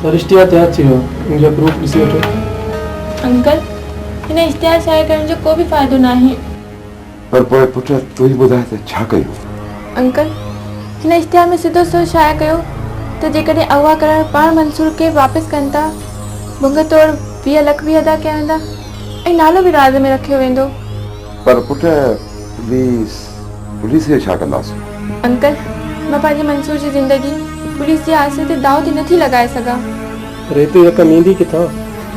पर इश्तिहार तैयार थी मुझे प्रूफ ॾिसी वठो। अंकल हिन इश्तिहार शाये करण जो को भी फ़ाइदो नहीं। पर पोइ पुट तू ही ॿुधाए त छा कयूं? अंकल हिन इश्तिहार में सिधो सो शाये कयो त जेकॾहिं अगवा करण पाण मंसूर खे वापसि कनि था भुंग तौरु 20 लख भी अदा कया वेंदा ऐं नालो भी राज़ में रखियो वेंदो। पर पुट पुलिस खे छा कंदासीं? अंकल मां पंहिंजे मंसूर जी ज़िंदगी पुलिस जे आसे ते दाव ते नथी लॻाए सघां। पर एतिरी रक़म ईंदी किथां?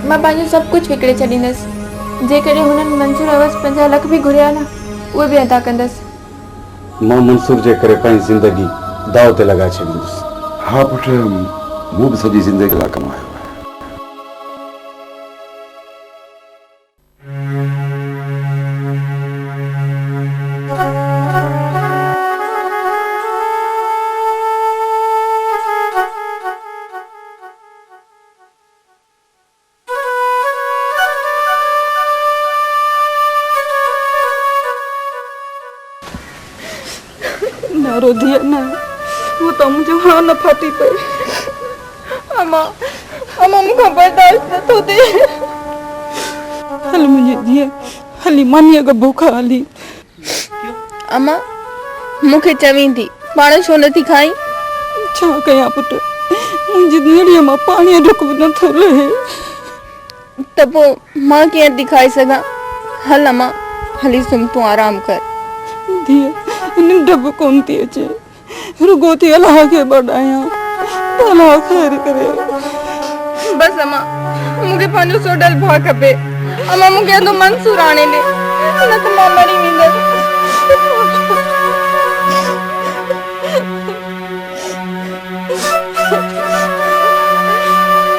मां पंहिंजो सभु कुझु विकिणे छॾींदसि। जेकॾहिं हुननि मंसूर अवसि 50 लख भी घुरिया न उहे भी अदा कंदसि। मां मंसूर जे करे पंहिंजी ज़िंदगी दाव ते लॻाए छॾींदुसि। हाँ पुट मूं भी सॼी ज़िंदगी लाइ कमायो आहे। ना रो दिया ना वो तो मुझे हाँ न फाटी पे अम्मा अम्मा मुझे बर्दाश्त न तो दे हल मुझे दिया हली मानिया का भूखा हली अम्मा मुझे चवी थी पाण छो नथी खाई? छा कया पुट मुझे नीड़ीअ मां पानी ढुक भी न थो रहे त पोइ मां कीअं थी खाई सघां? हल अम्मा हली सुम तूं आराम कर। दिया निंड भी कोन थी अचे रुगो थी अलाह के बड़ाया भला खैर करे। बस अम्मा मुझे पंहिंजो सोडल भाउ खपे। अम्मा मुझे तो मंसूर आणे ॾे न त मां मरी वेंदसि।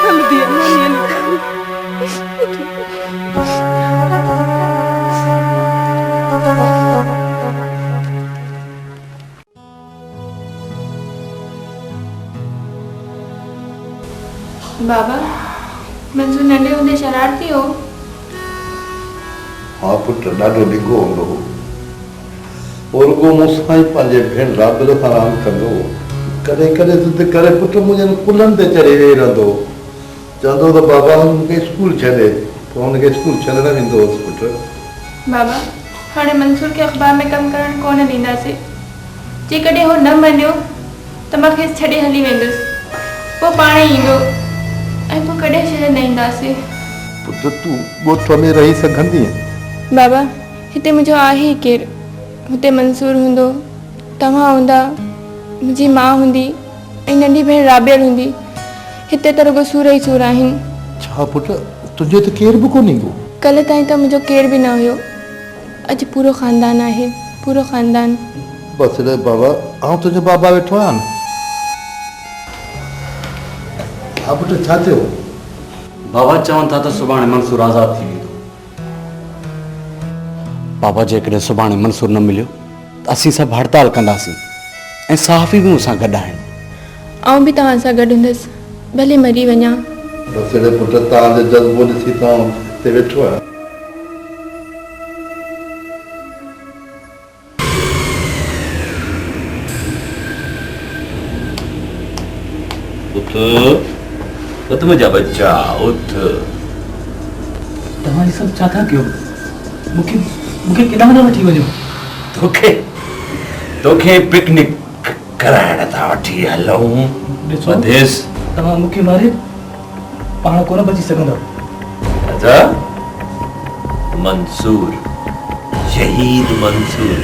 हल दिया मानिया निकाल बाबा मंसूर नंढे हूंदे शरारती हो। हाँ पुट ॾाढो डिघो हूंदो हो और रुगो मूंसां ई पंहिंजे भेण राबिल सां रांदि कंदो हो। कॾहिं कॾहिं ज़िद करे पुट मुंहिंजनि कुलनि ते चढ़ी वेही रहंदो हो। चवंदो त बाबा मूंखे स्कूल छॾे पोइ हुनखे स्कूल छॾणु वेंदो हुउसि पुट। बाबा हाणे मंसूर खे अख़बार में कमु करणु कोन ॾींदासीं। जेकॾहिं हू न मञियो त मां खेसि छॾे हली वेंदुसि। पोइ पाण ई ईंदो ऐं पोइ कॾहिं शहर न ईंदासीं। पुट तूं ॻोठ में रही सघंदीअ? बाबा हिते मुंहिंजो आहे ई केरु? हुते मंसूर हूंदो, तव्हां हूंदा, मुंहिंजी माउ हूंदी ऐं नंढी भेण राबियल हूंदी। हिते त रुगो सूर ई सूर आहिनि। छा पुट तुंहिंजो त केर बि कोन ईंदो? कल्ह ताईं त मुंहिंजो केर बि न हुयो। अॼु पूरो ख़ानदान आहे, पूरो ख़ानदान। बसि रे बाबा आउं तुंहिंजो बाबा वेठो आहियां न। हा पुट छा थियो? बाबा चवनि था त सुभाणे मंसूर आज़ाद थी वेंदो। बाबा जेकॾहिं सुभाणे मंसूर न मिलियो त असीं सभु हड़ताल कंदासीं ऐं सहाफ़ी बि मूंसां गॾु आहिनि। आउं बि तव्हां सां गॾु हूंदसि भले मरी वञा। बसि रे पुट तव्हांजो जज़्बो ॾिसी त आउं हिते वेठो आहियां। उठ मुंहिंजा बच्चा उठ। तव्हां सभु छा था कयो? मूंखे केॾांहुं न वठी वञो। तोखे पिकनिक कराइण था वठी हलूं। बदेस तव्हां मूंखे मारे पाण कोन बची सघंदव। राजा मंसूर शहीद मंसूर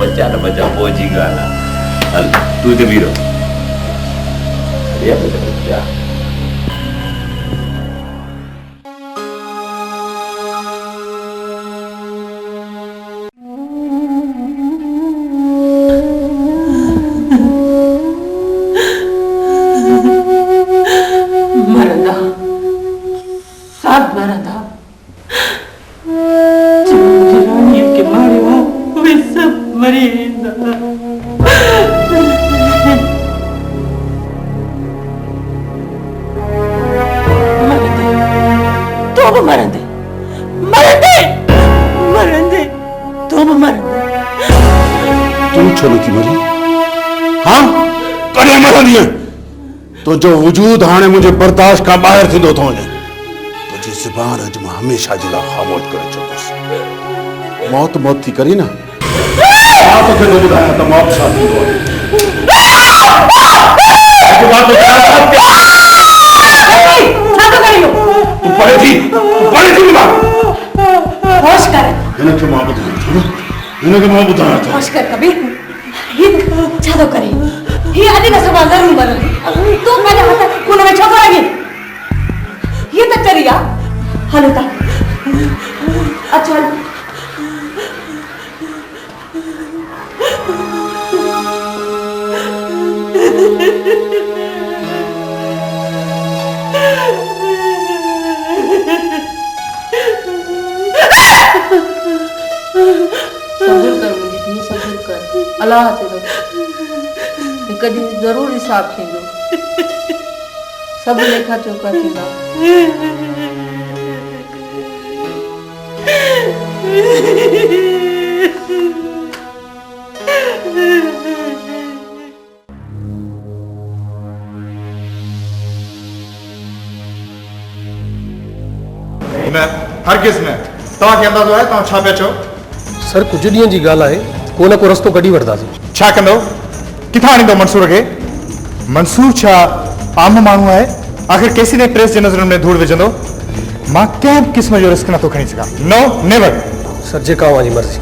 बचा न बचा पोइ जी ॻाल्हि आहे। हल तूं हिते बीहो। बच्चा मरंदा साथ मरंदा रानीअ खे मारियो उहे सभु मरी वेंदा। मरंदे मरंदे मरंदे तू भी मरंदे। तू छो नथी मरी? हाँ कॾहिं मरंदी? तो जो वजूद हाणे मुझे बर्दाश्त का बाहर थी दो तो ने तुझी ज़ुबान अज मैं हमेशा जिला खामोश करे चुकस मौत मौत थी करी ना आप के तो बुधाया तो मौत साथी दो बात तू पढ़े थी मां होश कर इनके मां बुधाया इनके मां बुधाया था होश कर कबीर ये छादो करे ये आदि का सवाल जरूर मर तो पहले हाथ कोन में छोकरा ये तो चरिया हलो ता अच्छा सब्र कर मुझे धी सब्र कर अल्लाह ते तो कदी जरूर हिसाब थींदो सब लेखा चोखा थींदा मैं हरगिज़ न तव्हांखे अंदाज़ो आहे तव्हां छा पिया चओ सर कुछ ॾींहं जी ॻाल्हि आहे को न को रस्तो कढी वठंदासीं छा कंदो किथां आणींदो मंसूर खे मंसूर छा आम माण्हू आहे आख़िर केसी ने प्रेस जे नज़रुनि में धूड़ विझंदो मां कंहिं क़िस्म जो रिस्क नथो खणी सघां नो नेवर सर जेका अवांजी मर्ज़ी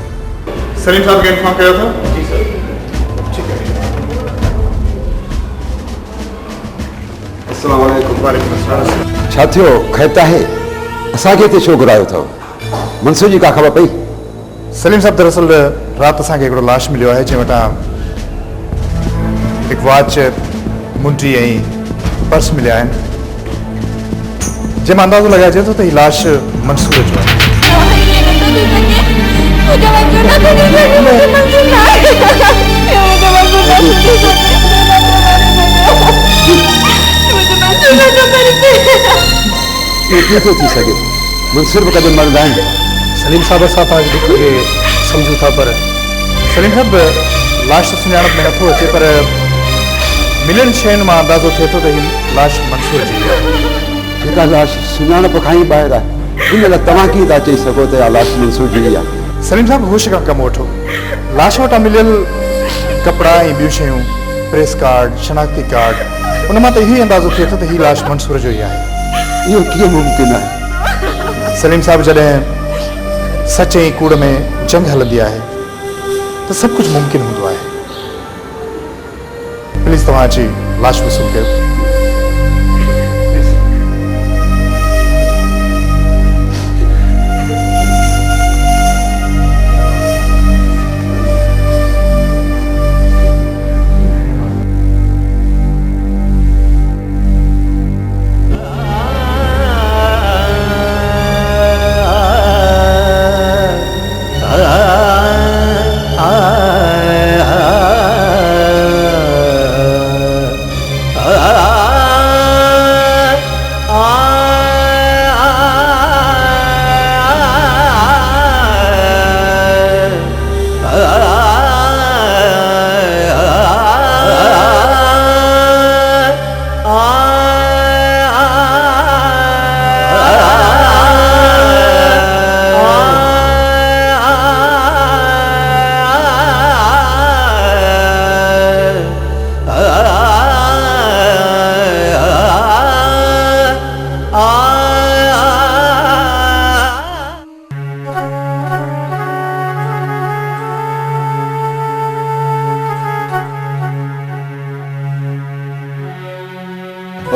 सलीम साहब खे इंफॉर्म कयो अथव जी सर अस्सलाम वालेकुम वालेकुम अस्सलाम छा थियो ख़ैत आहे असांखे हिते छो घुरायो अथव मंसूर जी का ख़बर पई सलीम साहब दरअसल राति असांखे हिकिड़ो लाश मिलियो आहे जंहिं वटां हिकु वॉच मुंडी ऐं पर्स मिलिया आहिनि जंहिंमां अंदाज़ो लॻाइजे थो त हीउ लाश मंसूर जो आहे ये थो थी सघे मंसूर बि कॾहिं मरंदा आहिनि सलीम साहब असां तव्हांजे दुख खे सम्झूं था पर सलीम साहब लाश त सुञाणप में नथो अचे पर मिलियल शयुनि मां अंदाज़ो थिए थो त हीउ लाश मंसूर जी आहे जेका लाश सुञाणप खां ई ॿाहिरि आहे इन लाइ तव्हां कीअं था चई सघो त इहा लाश मंसूर जी आहे सलीम साहब होश खां कमु वठो लाश वटां मिलियल कपिड़ा ऐं ॿियूं शयूं प्रेस कार्ड शनाख्ती कार्ड उन मां त इहो ई अंदाज़ो थिए थो त हीउ लाश मंसूर जो ई आहे इहो कीअं मुमकिन आहे सलीम साहब जॾहिं सच ऐं कूड़ में जंग हलंदी आहे त सभु कुझु मुमकिन हूंदो आहे प्लीज़ तव्हां अची लाश वसूल कयो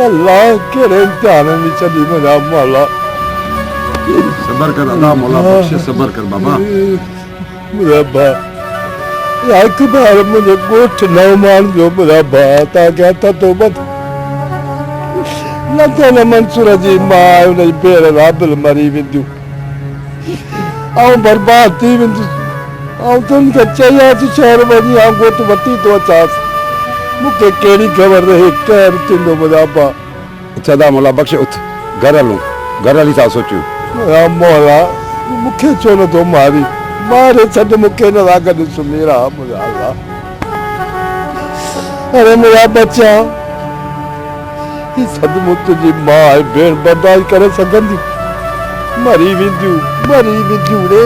अल्लाह के इम्तिहान में चली मुझा मौला सबर कर अल्लाह मौला बख्शे सबर कर बाबा मुझा बा एक बार मुझे गोठ न मान जो मुझा बा ता क्या था तो बत न तो न मंसूर जी मां उन बेर राबल मरी विंदू आऊं बर्बाद थी विंदू आऊं तुम के चाहिए तो शहर वञी आऊं गोठ वती तो अचास मुझे केड़ी खबर रहे कर तिंदो मुझा चदा मौला बख्शे उठ घर हलूं घर हली था सोचूं या मौला मुखे छो न तो मारी मारे छड मुखे न लागन सुमीरा मुझा अरे मुझा बच्चा ही सदमो तुझी मां ऐं भेण बर्दाश्त करे सघंदी? मरी वेंदियूं रे।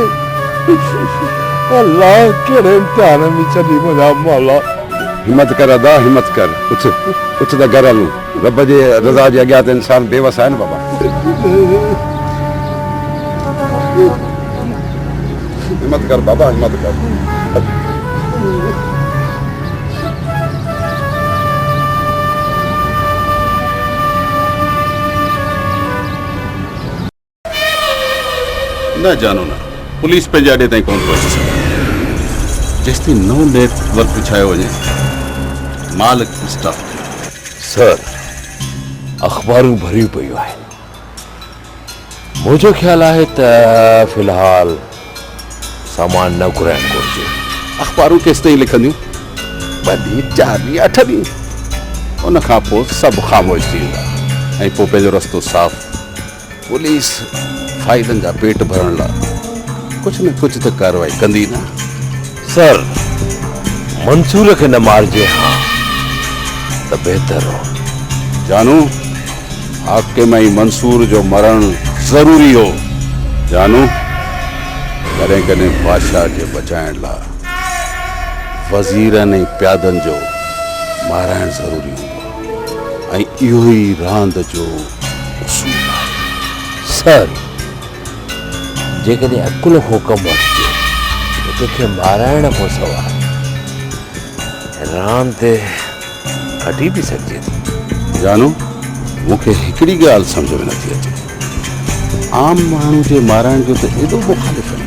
अल्लाह कहिड़े इम्तिहान में छॾी मुंहिंजा मौला। हिम्मत कर अदा, हिम्मत कर। उछ त घर हलूं। रब जे रज़ा जे अॻियां त इंसान बेवस आहे न बाबा। हिम्मत कर बाबा, हिम्मत कर। न जानो ना, पुलिस पंहिंजे अॾे ताईं कोन पहुची सघे। जेसिताईं नओं नेटवर्क विछायो वञे, मालिक स्टाफ। सर, अख़बारूं भरियूं पयूं आहिनि। मुंहिंजो ख़्यालु आहे त फ़िलहाल सामान न घुराइणु घुरिजे। अख़बारूं केसिताईं लिखंदियूं? 2 ॾींहं, 4 ॾींहं, 8 ॾींहं। उन खां पोइ सभु ख़ामोश थी वेंदा ऐं पोइ पंहिंजो रस्तो साफ़। पुलिस फ़ाइदनि जा पेट भरण लाइ कुझु न कुझु त कार्रवाई कंदी न। सर, मंसूर खे न मारिजे हा त बहितर हो। जानू, हाकिम ऐं मंसूर जो मरणु ज़रूरी हो। जानू, कॾहिं कॾहिं बादशाह जे बचाइण लाइ वज़ीरनि ऐं प्यादनि जो माराइणु ज़रूरी हूंदो ऐं इहो ई रांदि जो उसूल आहे। सर, जेकॾहिं अकुल खां कमु वठिजे त कंहिंखे माराइण खां सवाइ रांदि खटी बि सघिजे थी। जानू, मूंखे हिकिड़ी ॻाल्हि सम्झ में नथी अचे। आम माण्हू जे माराइण जो त एॾो मुखालिफ़ आहे,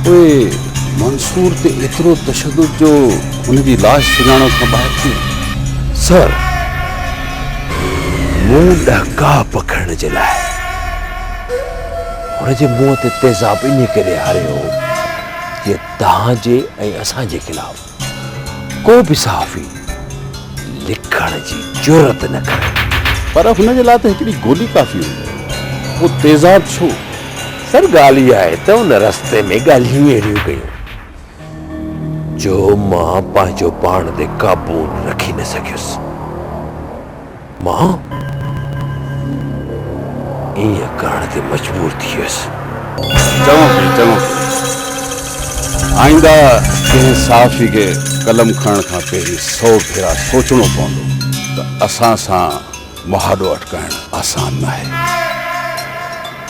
उहे मंसूर ते एतिरो तशद्दुद जो हुनजी लाश सुञाणण खां ॿाहिरि थी वियो। सर, मुंहुं ॾहका पखण जे लाइ हुनजे मुंहं ते तेज़ाब इन करे हारियो कि तव्हांजे ऐं असांजे ख़िलाफ़ को बि सहाफ़ी लिखण जी ज़रूरत न करे। पर हुनजे लाइ त हिकिड़ी गोली काफ़ी हुई, वो तेज़ाब छो? सर, ॻाल्हि इहा आहे त उन रस्ते में ॻाल्हियूं अहिड़ियूं कयूं जो मां पंहिंजो पाण ते काबू रखी न सघियुसि। मां ईअं करण ते मजबूर थी वियुसि। चङो। आईंदा कंहिं सहाफ़ी खे कलम खणण खां पहिरीं 100 भेरा सोचणो पवंदो त असां सां मुहादो अटकाइण आसान न आहे।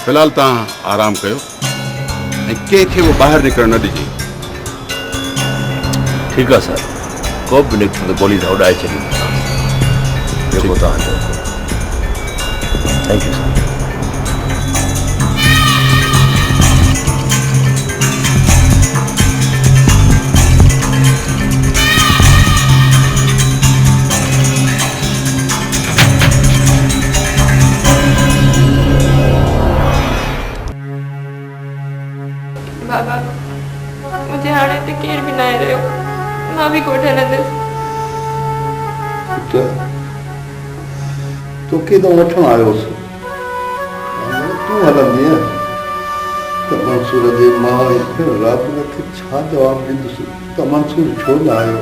फ़िलहाल तव्हां आराम कयो ऐं कंहिंखे बि ॿाहिरि निकिरण न ॾिजे। ठीकु आहे सर, को बि निकितो त गोली सां उॾाए छॾींदो। जेको तव्हांजो। Thank U sir. बाबा, मुझे हाणे ते केर बि न आहे रहियो। मां बि कोठे हलंदसि। तोखे त वठण आयोसि, तूं हलंदीअ त मंसूर जे मां रात खे छा जवाबु ॾींदुसि त मंसूर छो न आयो?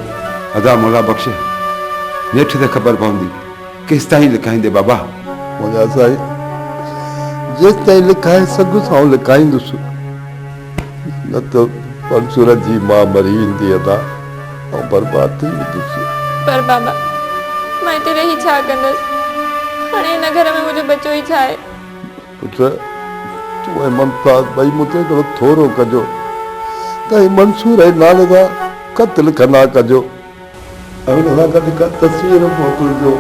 अदा मौला बख़्श, नेठि त ख़बर पवंदी केसि ताईं लिखाईंदे बाबा। मुंहिंजा साईं, जेसि ताईं लिखाए सघुसि आउं लिखाईंदुसि, न त मंसूर जी मां मरी वेंदी अदा ऐं बर्बाद थी वेंदुसि। पर बाबा, मां हिते रही छा कंदसि? हाणे हिन घर में मुंहिंजो बचो ई छा आहे? पुत्र, तूं ऐं मुमताज़ ॿई मूंखे हिकिड़ो थोरो कजो त मंसूर जे नाले सां ख़त लिखंदा कजो ऐं हुन सां गॾु का तस्वीर मोकिलिजो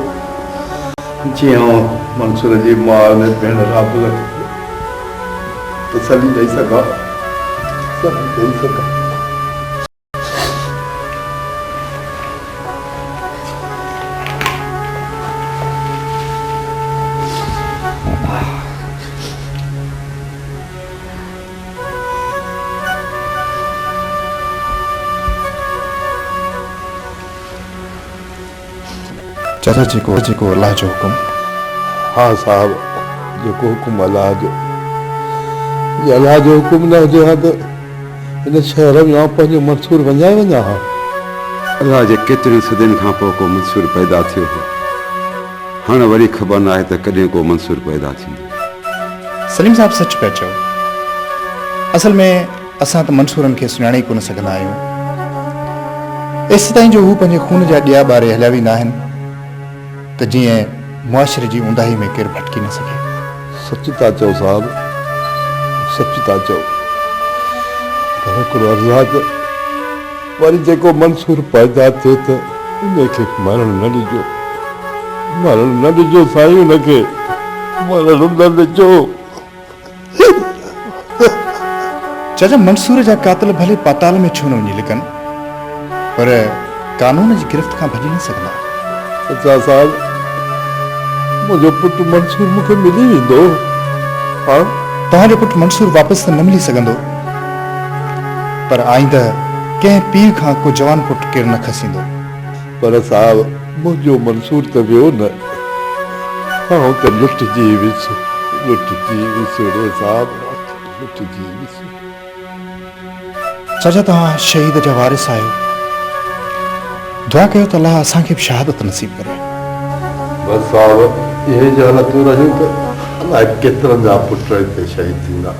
जीअं मंसूर जी मां ऐं भेण राबुल तसली ॾेई सघां। चाचा जेको अल्लाह जो हुकुम। हाँ साहब, जेको हुकुम अल्लाह जो, जे अल्लाह जो हुकुम न हुजे हा त हिन शहर में आउं पंहिंजो मंसूर वञाए वञा हा। अल्लाह जे केतिरियूं सदियुनि खां पोइ को मंसूर पैदा थियो हो। हाणे वरी ख़बर न आहे त कॾहिं को मंसूर पैदा थींदो। सलीम साहब सच पिया चओ। असल में असां त मंसूरनि खे सुञाणे कोन सघंदा आहियूं एसि ताईं जो हू पंहिंजे खून जा ॾिया ॿारे हलिया वेंदा आहिनि त जीअं मुआशिरे जी ऊंदाही में केरु भटकी न सघे। सच था चओ साहब, सच था चओ। पर हिकिड़ो अर्ज़ु आहे त वरी जेको मंसूर पैदा थिए त उनखे मरण न ॾिजो, मरण न ॾिजो साईं, उनखे मरण न ॾिजो। चाचा मंसूर जा कातिल भले पाताल में छो न वञी लिकनि पर कानून जी गिरफ़्त खां भॼी न सघंदा। अच्छा साहब, मुंहिंजो पुटु मंसूर मूंखे मिली वेंदो। हाँ, तव्हांजो पुटु मंसूर वापसि त न मिली सघंदो पर आईंदा कंहिं पीउ खां को जवान पुटु केरु न खसींदो। पर साहब मुंहिंजो मंसूर त वियो न, हाँ त लुटिजी वियुसि रे साहब, लुटिजी वियुसि। चाचा तव्हां शहीद जा वारिस आहियो, दुआ कयो त अलाह असांखे बि शहादत नसीब करे। बस साहब इहे जे हालतूं रहियूं त अलाए केतिरनि जा पुट हिते शहीद थींदा।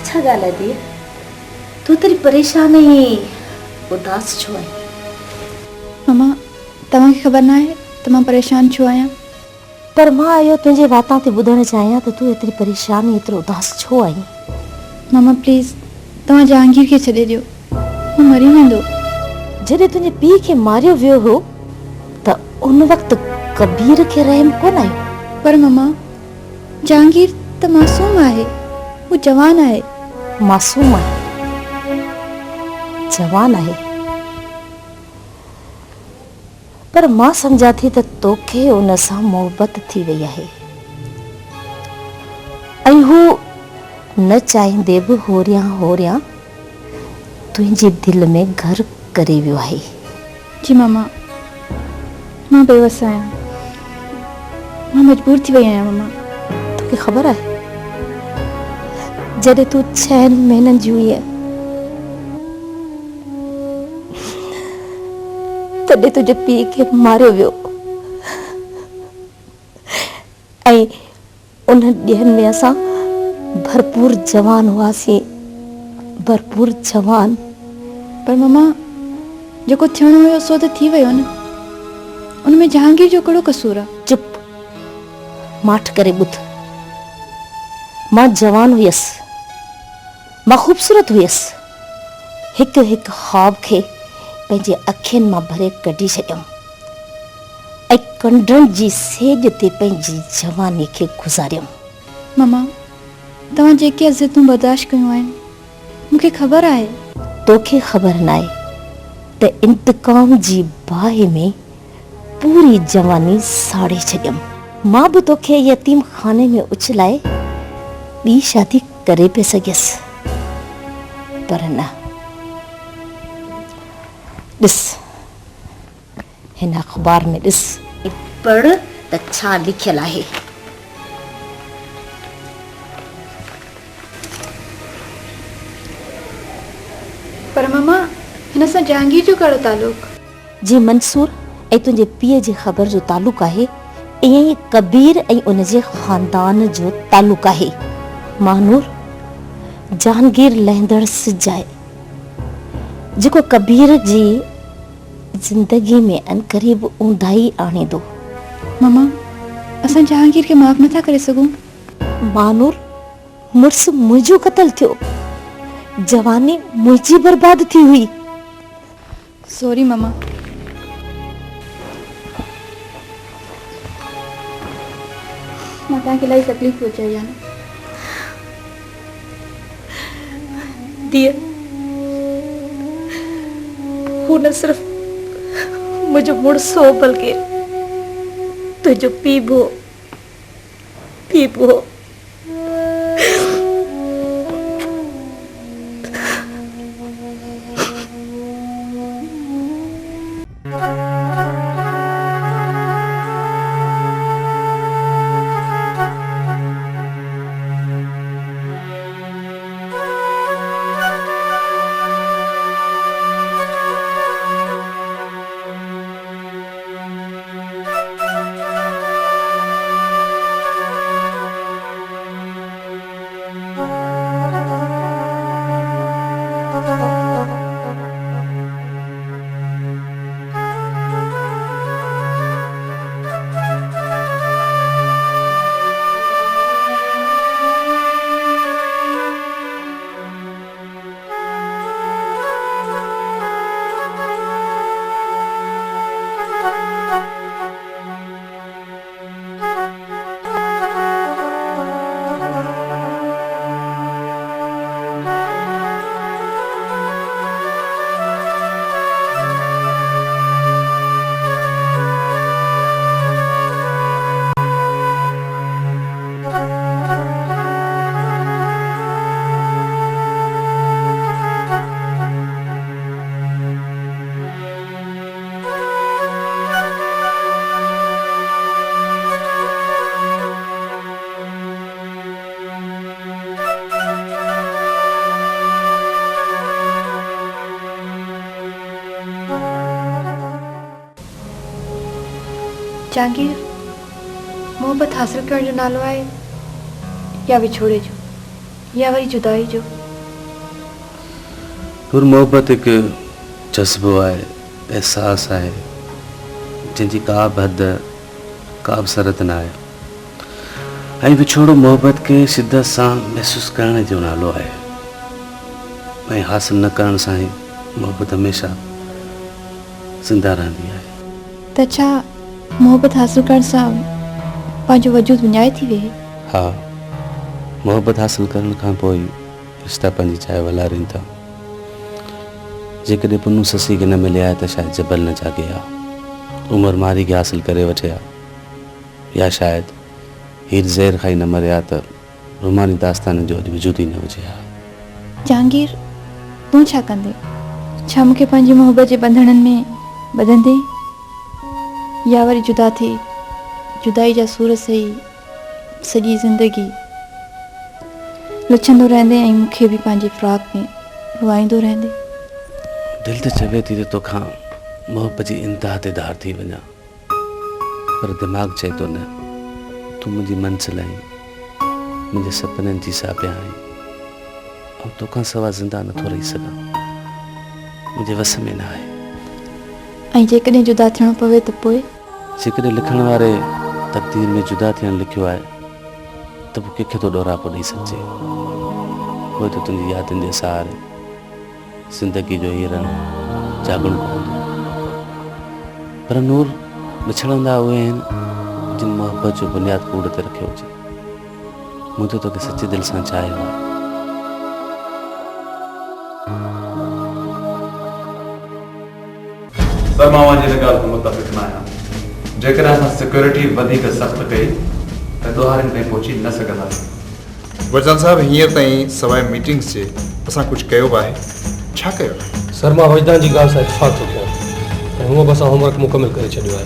छा ॻाल्हि आहे धीअ, तूं तरी परेशान ऐं उदास छो आहीं? मम्मा तव्हांखे ख़बर न आहे त मां परेशान छो आहियां? पर मां इहो तुंहिंजे वातां ते ॿुधणु चाहियां त तूं एतिरी परेशान ऐं एतिरो उदास छो आहीं? मम्मा प्लीज़ तव्हां जहांगीर खे छॾे ॾियो, हू मरी वेंदो। जॾहिं तुंहिंजे पीउ खे मारियो वियो हो त उन वक़्तु कबीर खे रहम कोन आयो? पर मम्मा जहांगीर त मासूम आहे, हू जवान आहे। मासूम आहे, जवान आहे, पर मां सम्झां थी त तोखे उन सां मोहबत थी वई आहे ऐं हू न चाहींदे बि होरियां तुंहिंजे दिलि में घर करे वियो आहे। जी मम्मा मां बेवस आहियां, मां मजबूर थी वई आहियां। मम्मा तोखे ख़बर आहे जॾहिं तूं 6 महीननि जी हुई तॾहिं तुंहिंजे पीउ खे मारियो वियो ऐं उन ॾींहंनि में असां भरपूर जवान हुआसीं, भरपूर जवान। पर मम्मा जेको थियणो हुयो सो त थी वियो न, उनमें जहांगीर जो कहिड़ो कसूर आहे? चुप, माठ करे ॿुध। मां जवान हुयसि, मां ख़ूबसूरत हुयसि, हिकु हिकु ख़्वाब खे पंहिंजे अखियुनि मां भरे कढी छॾियमि ऐं कंडनि जी सेज ते पंहिंजी जवानी खे गुज़ारियमि। मम्मा तव्हां जेके इज़तूं बर्दाश्त कयूं आहिनि मूंखे ख़बर आहे। तोखे ख़बर न आहे त इंतकाम जी बाहि में पूरी जवानी साड़े छॾियमि। मां बि तोखे यतीम खाने में उछलाए ॿी शादी करे पे सघियसि, पर न। ॾिस हिन अख़बार में ॾिस, पढ़ त छा लिखियल आहे। पर मम्मा हिन सां जहांगीर जो कहिड़ो तालुक? जी मंसूर ऐं तुंहिंजे पीउ जी ख़बर जो तालुक आहे, ईअं ई कबीर ऐं उनजे ख़ानदान जो तालुक आहे। महानूर जहांगीर लहंदड़ सिज आहे जेको कबीर जी ज़िंदगी में अनकरीब ऊंदाही आणींदो। मम्मा असां जहांगीर खे माफ़ नथा करे सघूं। महानूर मुड़ुस मुंहिंजो क़तल थियो, जवानी मुंहिंजी बर्बाद थी हुई। सॉरी मम्मा। मां तव्हांखे इलाही तकलीफ़ पहुचाई आहे न। दिया हू न सिर्फ मुझे मुड़सो बल्कि तुझो पीउ हो थी पोइ जहांगीर मोहब्बत हासिल करण जो नालो आहे या विछोड़े जो या वरी जुदाई जो? और मोहब्बत एक जज्बो आहे, एहसास आहे जंहिंजी का बि हद का बि सरहद न आहे। ऐं विछोड़ो मोहब्बत के शिद्दत सां महसूस करण जो नालो आहे। ऐं हासिल न करण सां ई मोहब्बत हमेशा ज़िंदा रहंदी आहे। त छा मोहब्बत हासिल करण सां पंहिंजो वजूद विञाए थी वेहे? हाँ, मोहब्बत हासिल करण खां पोइ रिश्ता पंहिंजी जाइ वलारीनि था। जेकॾहिं पुनू ससी खे न मिलिया आहे त शायदि जबल न जागे आहे, उमिरि मारी खे हासिल करे वठे आहे, या शायदि हीर ज़हर खाई न मरिया त रुमानी दास्तान जो अॼु वजूद ई न हुजे हा। जहांगीर तूं छा कंदे? छा मूंखे पंहिंजी मोहब्बत जे बंधननि में ॿधंदे या वरी जुदा थी जुदाई जा सूर सही सॼी ज़िंदगी लछंदो रहंदे ऐं मूंखे बि पंहिंजे फ़राक़ में रुआईंदो रहंदे? दिल त चवे थी त तोखां मोहब्बत जी इंतहा ते धार थी वञा, पर दिमाग़ चए थो न, तूं मुंहिंजी मंज़िल आहीं, मुंहिंजे सपननि जी साबिया आहीं, ऐं तोखां सवाइ ज़िंदा नथो रही सघां, मुंहिंजे वस में न आहे। ऐं जेकॾहिं जुदा थियणो पवे त पोइ? जेकॾहिं लिखण वारे तक़दीर में जुदा थियणु लिखियो आहे त पोइ कंहिंखे थो ॾोरापो ॾेई सघिजे। पोइ त तुंहिंजी यादनि जे सहारे ज़िंदगी जो हिरण जाॻणो पवंदो। पर नूर विछड़ंदा उहे आहिनि जिन मोहब्बत जो बुनियादु कूड़ ते रखियो हुजे। मूं त तोखे सची दिलि सां चाहियो आहे। सर मां हिन ॻाल्हि खां मुतफ़िक़ न आहियां। जेकॾहिं असां सिक्योरिटी वधीक सख़्तु कई त ॾोहारिन ताईं पहुची न सघंदासीं। वरदान साहब, हींअर ताईं सवाइ मीटिंग्स जे असां कुझु कयो बि आहे? छा कयो? सर मां वजदान जी ॻाल्हि सां इतफ़ाक़ थो कयां ऐं हूअं बि असां होमवर्क मुकमिल करे छॾियो आहे।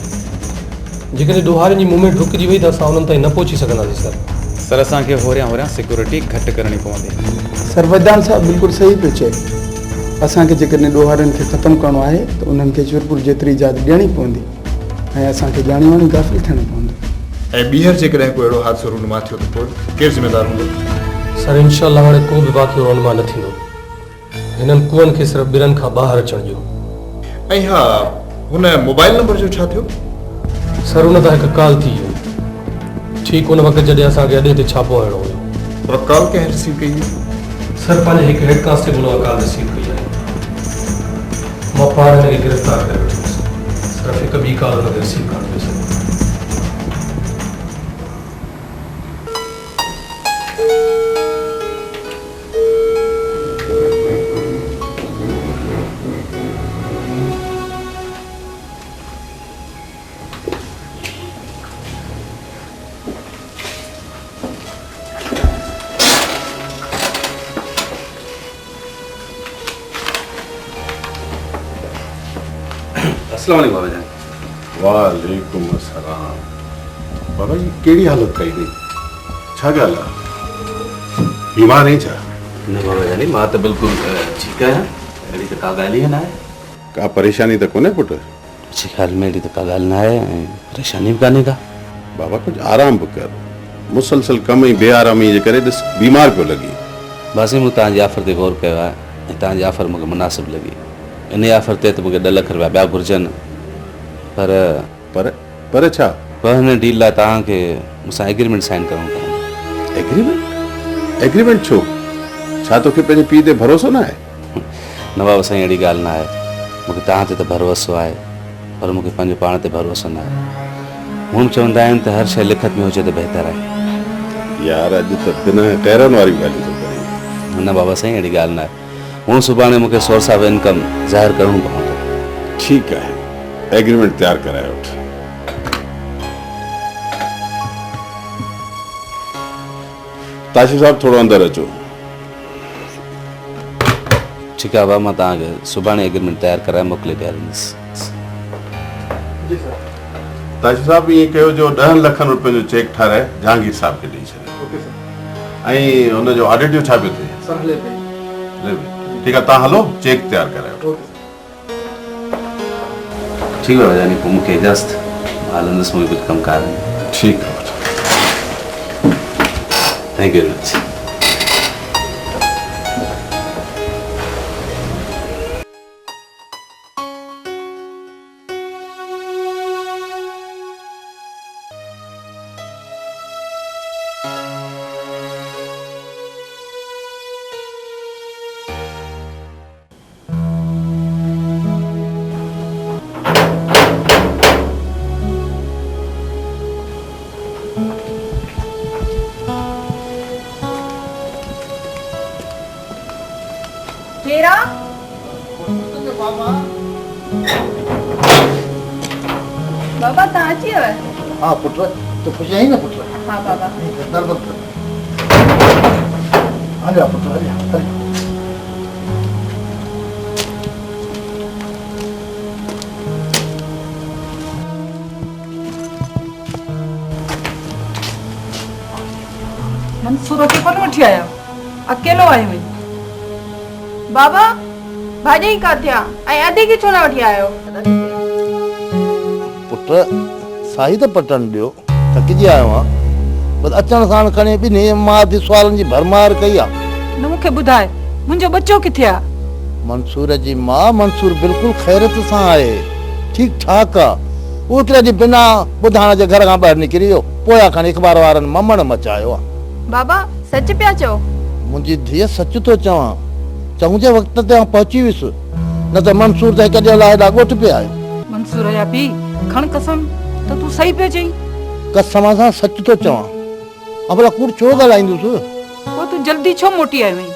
जेकॾहिं ॾोहारिन जी मूवमेंट रुकिजी वई त असां उन्हनि ताईं न पहुची सघंदासीं। सर असांखे होरियां सिक्योरिटी घटि करणी पवंदी। सर वरदान साहब बिल्कुलु सही पियो चए। असांखे जेकॾहिं ॾोहारिन खे ख़तमु करिणो आहे त उन्हनि खे चुरपुर जेतिरी इजाज़त ॾियणी पवंदी ऐं असांखे ॼाणी वाणी गाफ़िल थियणो पवंदो। ऐं ॿीहर जेकॾहिं को अहिड़ो हादसो रूनमा थियो त पोइ केरु ज़िम्मेदारु हूंदो? सर इंशाअल्लाह हाणे को बि वाक़ियो रूनमा न थींदो। हिननि कुअनि खे सिर्फ़ु ॿिरनि खां ॿाहिरि अचण जो। ऐं हा, हुन मोबाइल नंबर जो छा थियो? सर हुन तां हिकु कॉल थी हुई, ठीकु उन वक़्तु जॾहिं असांखे अॾे ते छापो हणिणो हुयो। पर कॉल कंहिं रिसीव कई? सर पंहिंजे हिकु हेड कांस्टेबल उहा कॉल रिसीव कई आहे। मां पाण हिनखे गिरफ़्तार करे वठुसि। सिर्फ़ु हिकु ॿी कॉल हुनखे रिसीव करणु पियो सघे। अस्सलाम वालेकुम बाबा जान। वालेकुम अस्सलाम। बाबा जी केड़ी हालत कई नहीं छा गाल बीमार नहीं छा? न बाबा जानी मां तो बिल्कुल ठीक है। अड़ी तो का गाली है ना है। का परेशानी तो कोने पुट? जी ख्याल में अड़ी तो का गाल ना है, परेशानी भी काने का। बाबा कुछ आराम भी कर, मुसलसल कम ही बेआरामी जे करे दिस बीमार पियो लगी। बस मु तांजी ऑफर ते गौर कयो आहे ऐं तांजी ऑफर मूंखे मुनासिब लगी। इन ऑफर ते त मूंखे 2 लाख रुपया ॿिया घुरिजनि, पर पर पर छा? पर हिन डील लाइ तव्हांखे मूंसां एग्रीमेंट साइन करणो पवंदो। एग्रीमेंट? एग्रीमेंट छो? छा तोखे पंहिंजे पीउ ते भरोसो न आहे? न बाबा साईं अहिड़ी ॻाल्हि न आहे। मूंखे तव्हां ते त भरोसो आहे, पर मूंखे पंहिंजो पाण ते भरोसो न आहे। माण्हू चवंदा आहिनि त हर शइ लिखत में हुजे त बहितर आहे। यार अॼु त बिना क़ैरनि वारियूं ॻाल्हियूं थो करे। न बाबा साईं अहिड़ी ॻाल्हि न आहे। हूअं सुभाणे मूंखे सोर्स ऑफ इनकम ज़ाहिर करणो पवंदो। ठीकु आहे, एग्रीमेंट तयारु कराए वठ। ताशिफ़ साहब थोरो अंदरि अचो। ठीकु आहे बाबा, मां तव्हांखे सुभाणे एग्रीमेंट तयारु कराए मोकिले ॾियारींदुसि। ताशिफ़ साहब ईअं कयो जो 10 लखनि रुपए जो चेक ठाराए जहांगीर साहब खे ॾेई छॾियो। ऐं हुनजो ऑडिट जो छा पियो थिए? ठीकु आहे, तव्हां हलो चेक तयारु करायो। ठीकु आहे यानी पोइ मूंखे इजाज़त, मां हलंदुसि, मूंखे कुझु कमु कार आहे। ठीकु आहे, थैंक यू वेरी मच। मेरा बाबा तव्हां अची वियो? हाँ पुट, तो खुश आई ना पुट? हाँ बाबा। आजा पुट, आजा। मंसूर खे कोन वठी आया, अकेलो आयो हुई। बाबा भाॼी किथे आहे ऐं अधे खे छो न वठी आयो? पुट साई त पटन ॾियो, थकिजी आयो आहियां, बस अचण साण खणी ॿिन्ही मां थी सुवालनि जी भरमार कई आहे। न मूंखे ॿुधाए मुंहिंजो बच्चो किथे आहे? मंसूर जी मां, मंसूर बिल्कुलु ख़ैरत सां आहे, ठीकु ठाक आहे। उहो हिकिड़े ॾींहुं बिना ॿुधाइण जे घर खां ॿाहिरि निकिरी वियो, पोयां खणी अख़बार वारनि ममण मचायो आहे। बाबा सच पिया चओ? मुंहिंजी धीअ सच थो चवां, चऊं जे वक़्त ते पहुची वियुसि, न त मंसूर त हिकु ॾींहुं लाइ हेॾा ॻोठ पिया आहे। मंसूर या पी खण कसम त तूं सही पियो चई। कसम सां सच थो चवां, भला कूड़ छो ॻाल्हाईंदुसि? पोइ तूं जल्दी छो मोटी आयो आहीं?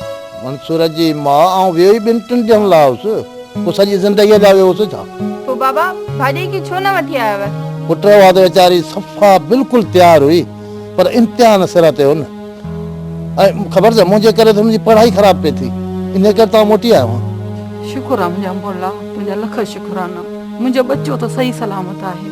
मंसूर जी मां ऐं वियो ई 2-3 ॾींहंनि लाइ हुउसि, पोइ सॼी ज़िंदगीअ लाइ वियो हुउसि छा? पोइ बाबा भाॼी खे छो न वठी आयव? पुट वाद वीचारी सफ़ा बिल्कुलु तयारु हुई, पर इम्तिहान सिर ते हो न। ऐं ख़बर अथव मुंहिंजे करे त मुंहिंजी पढ़ाई ख़राबु पई थी, इन करे तव्हां मोटी आयो आहियां। शुक्र आहे मुंहिंजा मोला, तुंहिंजा लख शुक्राना। मुंहिंजो बच्चो त सही सलामत आहे।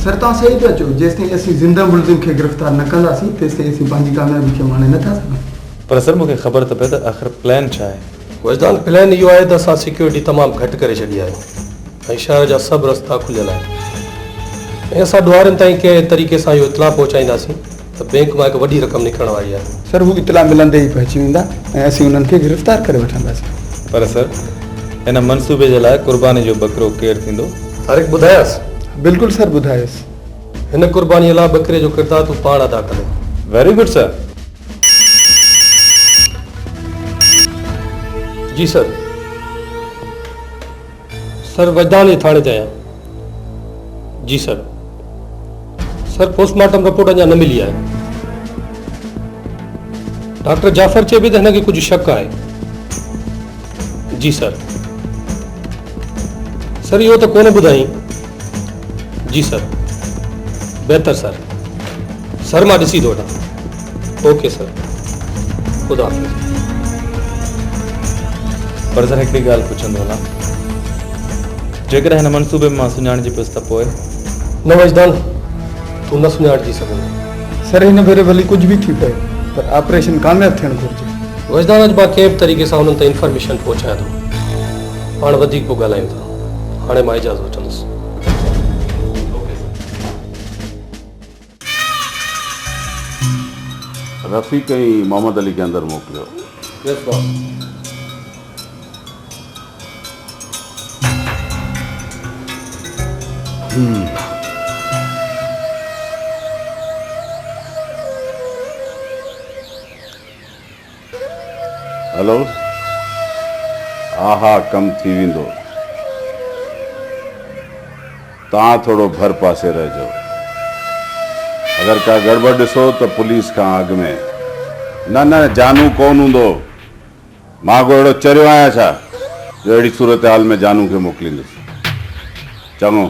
सर तव्हां सही पिया चओ, जेसिताईं असीं ज़िंदा मुलज़िम खे गिरफ़्तार न कंदासीं तेसिताईं असीं पंहिंजी कामयाबी खे माणे नथा सघूं। पर सर मूंखे ख़बर त पए त आख़िर प्लान छा आहे? वजदान प्लान इहो आहे त असां सिक्योरिटी तमामु घटि करे छॾी आहे ऐं शहर जा सभु रस्ता खुलियल आहिनि ऐं असां ॾुआरनि ताईं कंहिं तरीक़े सां इहो इतला पहुचाईंदासीं त बैंक मां हिकु वॾी रक़म निकिरण वारी आहे। सर हू इतला मिलंदे ई पहुची वेंदा ऐं असीं उन्हनि खे गिरफ़्तार करे वठंदासीं। पर सर हिन मंसूबे जे लाइ क़ुर्बानी जो बकरो केरु थींदो? तारिक ॿुधायांसि? बिल्कुलु सर ॿुधायोसि। हिन क़ुर्बानीअ लाइ बकरे जो किरदारु तूं पाण अदा करे। Very good sir. जी सर। सर वजदान जे थाणे ते आहियां। जी सर। सर पोस्टमार्टम रिपोर्ट अञा न मिली आहे। डॉक्टर जाफ़र चए बि त हिनखे कुझु शक आहे। जी सर। सर इहो त कोन ॿुधाई। जी सर। बेहतर सर। सर मां ॾिसी थो वठां। Okay sir. ख़ुदा हाफ़िज़। पर सर हिकिड़ी ॻाल्हि पुछंदो ना जेकर हिन मनसूबे में मां सुञाणिजी पियुसि त पोइ न वजदान तू न सुञाणिजी सघंदो सर हिन भेरे भली कुछ भी थी पए पर ऑपरेशन कामयाब थियण घुरिजे। वजदान अॼु मां कंहिं बि तरीक़े सां हुननि ताईं इंफॉर्मेशन पहुचायां थो। पाण वधीक पोइ ॻाल्हायूं था। हाणे मां इजाज़त वठंदुसि। रफ़ीक ऐं मोहम्मद अली के अंदर मोकिलियो। यस बॉस। हेलो हा कम थी वेंदो। तव्हां थोरो भर पासे रहिजो। अगर का गड़बड़ ॾिसो त पुलिस खां अॻु में न जानू कोन हूंदो। मां को अहिड़ो चरियो आहियां छा जो अहिड़ी सूरत हाल में जानू खे मोकिलींदुसि। चङो।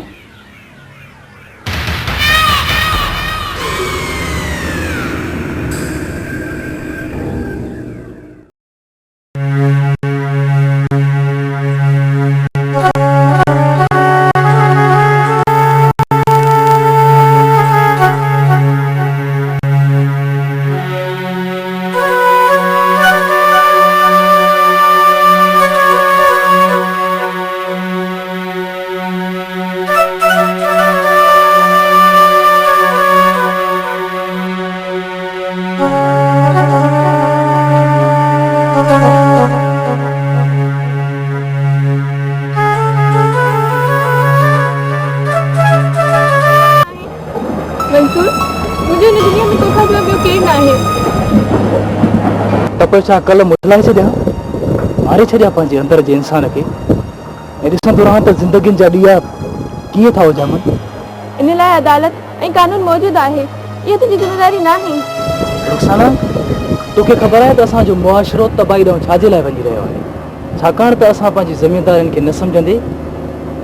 मंसूर मुझे हिन दुनिया में तोखां सिवा ॿियो केरु न आहे। त पोइ छा कल्ह मुठलाए छॾिया मारे छॾिया पंहिंजे अंदर जे इंसान खे ऐं ॾिसंदो रहां त ज़िंदगीनि जा ॾींहं कीअं था हुजनि। इन लाइ अदालत ऐं कानून मौजूदु आहे। इहा तुंहिंजी ज़िमेदारी न आहे। रुखसाना तोखे ख़बर आहे त असांजो मुआशिरो तबाही ॾांहुं छाजे लाइ वञी रहियो आहे। छाकाणि त असां पंहिंजी ज़िमेदारियुनि खे न सम्झंदे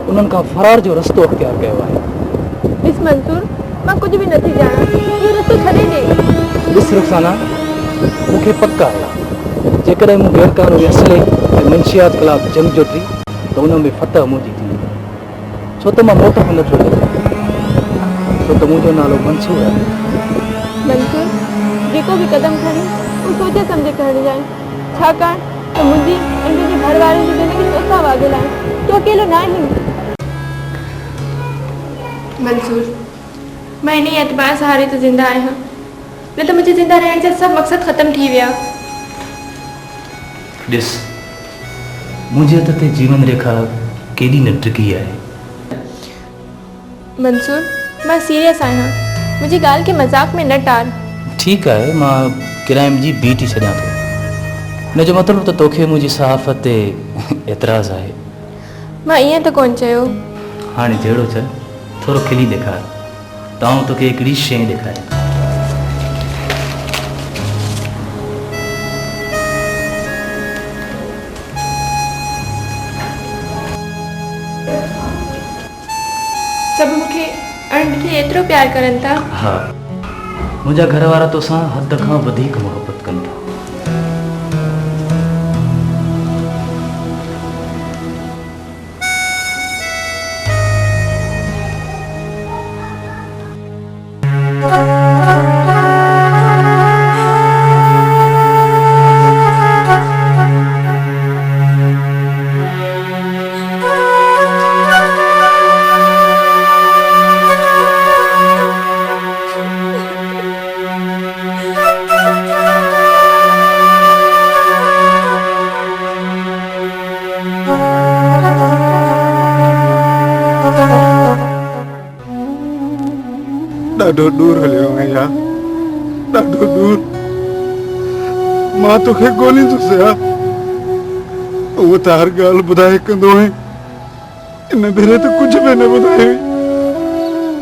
उन्हनि खां फरार जो रस्तो अख़्तियार कयो आहे। ॾिस मंसूर मां कुझु बि नथी ॼाणां। इहो रस्तो छॾे ॾे। ॾिस रुखसाना मूंखे पक आहे जेकॾहिं मूं गैरकानूनी असले ऐं मंशियात ख़िलाफ़ जंग जोटी त उन में फतह मुंहिंजी थींदी। छो त मां मौत खां नथो डरां छो त मुंहिंजो नालो मंसूर आहे। मंसूर जेको बि क़दम खणी उहो सोचे सम्झे खणिजे जाए। छाकाणि त मुंहिंजी ऐं मुंहिंजे घर वारनि जी ज़िंदगी तोसां वाॻियल आहे। तूं अकेलो न आहीं। मंसूर मां इन ई एतबार सहारे त ज़िंदा आहियां न त मुंहिंजे ज़िंदा रहण जा सभु मक़सद ख़तम थी विया। ॾिस मुंहिंजे हथ ते जीवन रेखा केॾी न डिघी आहे। मंसूर मां सीरियस आहियां। मुंहिंजी ॻाल्हि खे मज़ाक में न टार। ठीकु आहे मां किराए जी बीट ई छॾियां थो। हिन जो मतिलबु त तोखे मुंहिंजी सहाफ़त ते एतिराज़ु आहे। मां ईअं त कोन चयो। हाणे जहिड़ो छॾ थोरो खिली ॾेखार तव्हां तोखे हिकिड़ी शइ ॾेखारे। सभु मूंखे अणिखे एतिरो प्यार करनि था। हा मुंहिंजा घर वारा तोसां हद खां वधीक मोहबत कनि था। ॾाढो दूर हलियो आहियां यार, ॾाढो दूर। मां तोखे ॻोल्हींदुसि यार। उहो त हर ॻाल्हि ॿुधाए कंदो आहे। इन भेरे त कुझु बि न ॿुधायो।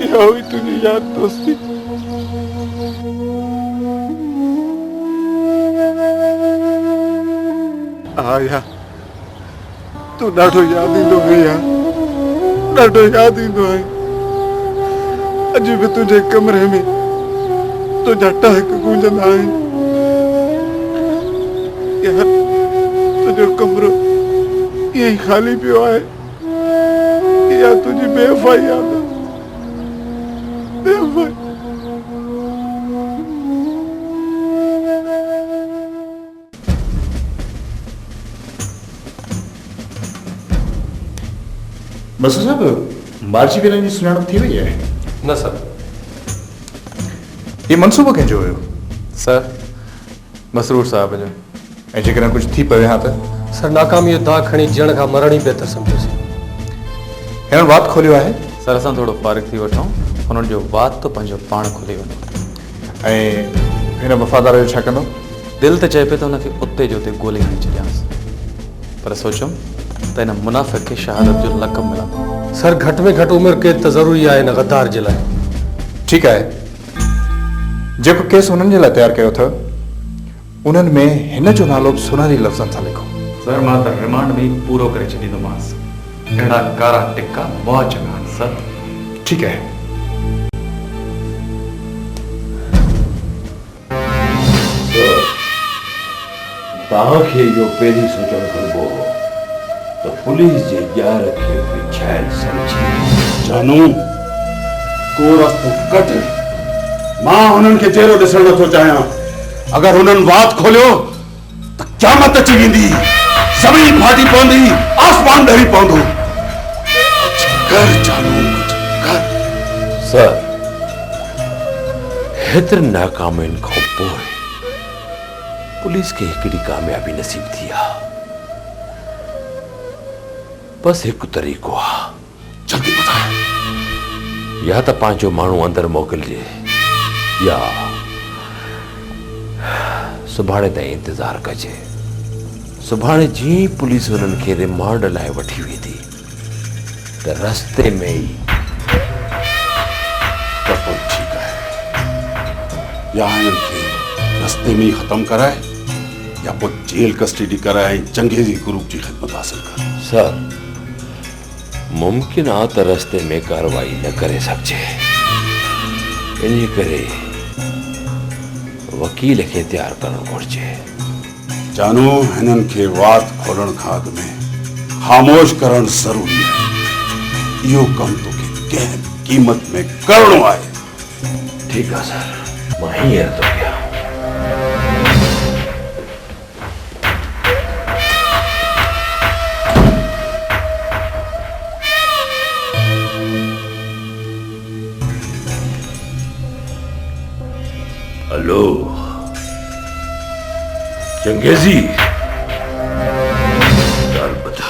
इहा हुई तुंहिंजी यादि दोस्ती। हा यार तूं ॾाढो यादि ईंदो आहे यार, ॾाढो यादि ईंदो आहे। अॼु बि तुंहिंजे कमरे में तुंहिंजा टहक गूंजंदा आहिनि यार। तुंहिंजो कमरो यही खाली पियो है या तुझी बेवफाई याद है? बेवफाई बस साहब बारजी भेण जी सुञाणप थी वई है? न सर। ये मनसूबो कंहिंजो हुयो? सर मसरूर साहब जो। ऐं जेकॾहिं कुझु थी पियो हा त? सर नाकामी जो दाग खणी जीअण खां मरण ही बहितर सम्झोसीं। हिन वात खोलियो आहे? सर असां थोरो फारिग थी वठूं, हुननि जो वात तो पंहिंजो पाण खुली वञे। ऐं हिन वफ़ादार जो छा कंदो? दिलि त चए पियो त हुनखे उते जो उते गोली हणी छॾियांसि, पर सोचियुमि त हिन मुनाफ़िक़ खे शहादत जो लक़ब मिलंदो। सर घटि में घटि उमिरि क़ैद त ज़रूरी आहे हिन गद्दार जे लाइ। ठीकु आहे, जेको केस उन्हनि जे लाइ तयारु कयो अथव उन्हनि में हिन जो नालो बि सुनहरी लफ़्ज़नि सां लिखो। सर मां त रिमांड में ई पूरो करे छॾींदोमांसि। अहिड़ा कारा टिका मौज में आहिनि सर। ठीकु आहे। तव्हांखे इहो पहिरीं सोचणु घुरिबो हो त पुलिस जे ॼार खे विछाइण सम्झी। जानू को रस्तो कट, मां हुननि खे चेहरो ॾिसण नथो चाहियां। अगर हुननि वात खोलियो त क़यामत अची वेंदी, ज़मीन फाटी पवंदी, आसमान ॾरी पवंदो। कर जानू कर। सर हेतिरनि नाकामियुनि खां पोइ पुलिस खे हिकिड़ी कामयाबी नसीब थी आहे। बसि हिकु तरीक़ो आहे, जल्दी ॿुधाए। या त पंहिंजो माण्हू अंदरि मोकिलिजे या सुभाणे ताईं इंतज़ारु कजे। सुभाणे जीअं पुलिस हुननि खे रिमांड लाइ वठी वेंदी त रस्ते में ई त पोइ ठीकु आहे, या हिननि खे रस्ते में ई ख़तम कराए या पोइ जेल कस्टडी कराए चंगेज़ी ग्रुप जी ख़िदमत हासिल करे। सर मुमकिन आहे त रस्ते में कार्रवाई न करे सघिजे, इन करे वकील खे तयारु करणु घुरिजे। जानू हिननि खे वात खोलण खां अॻु में ख़ामोश करणु ज़रूरी आहे। इहो कमु तोखे कंहिं क़ीमत में करणो आहे। ठीकु आहे सर, मां हींअर थो कयां। हेलो चंगेज़ी, ॻाल्हि ॿुधा।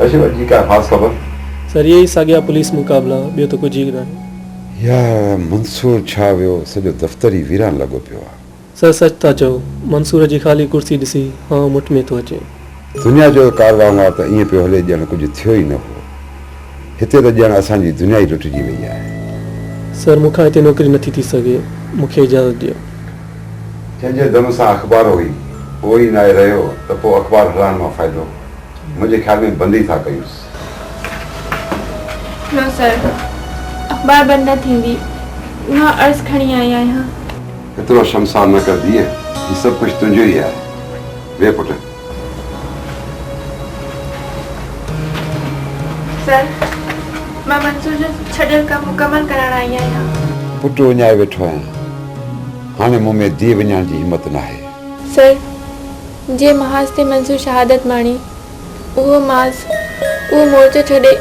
अशरफ जी का ख़ास ख़बर? सर यही साॻिया पुलिस मुक़ाबला, ॿियो त कुझु ई न। या मंसूर छा वियो, सॼो दफ़्तर ई वीरान लॻो पियो आहे। सर सच था चओ, मंसूर जी ख़ाली कुर्सी ॾिसी हाँ मुठ में थो अचे। दुनिया जो कारवां आहे त ईअं पियो हले ॼण कुझु थियो ई न हो। हिते त ॼण असांजी दुनिया ई लुटिजी वई आहे। सर मूंखां हिते नौकिरी नथी थी सघे, मूंखे इजाज़त ॾियो। जंहिंजे दम सां अख़बार हुई उहो ई न आहे रहियो त पोइ अख़बार हलाइण मां फ़ाइदो। मुंहिंजे ख्याल में बंदि ई था कयूंसि। नो सर, अख़बार बंदि न थींदी। मां अर्ज़ खणी आई आहियां। एतिरो शमसार न कर दिए, ही सभु कुझु तुंहिंजो ई आहे। वे पुट। सर मां मंसूर जो छॾियल कमु मुकमल करण आई आहियां। पुट विञाए वेठो आहियां, हाणे मूं में धीउ विञाइण जी हिमत न आहे। सर जे महाज़ ते मंसूर शहादत माणी, उहो माज़ उहो मोर्चो छॾे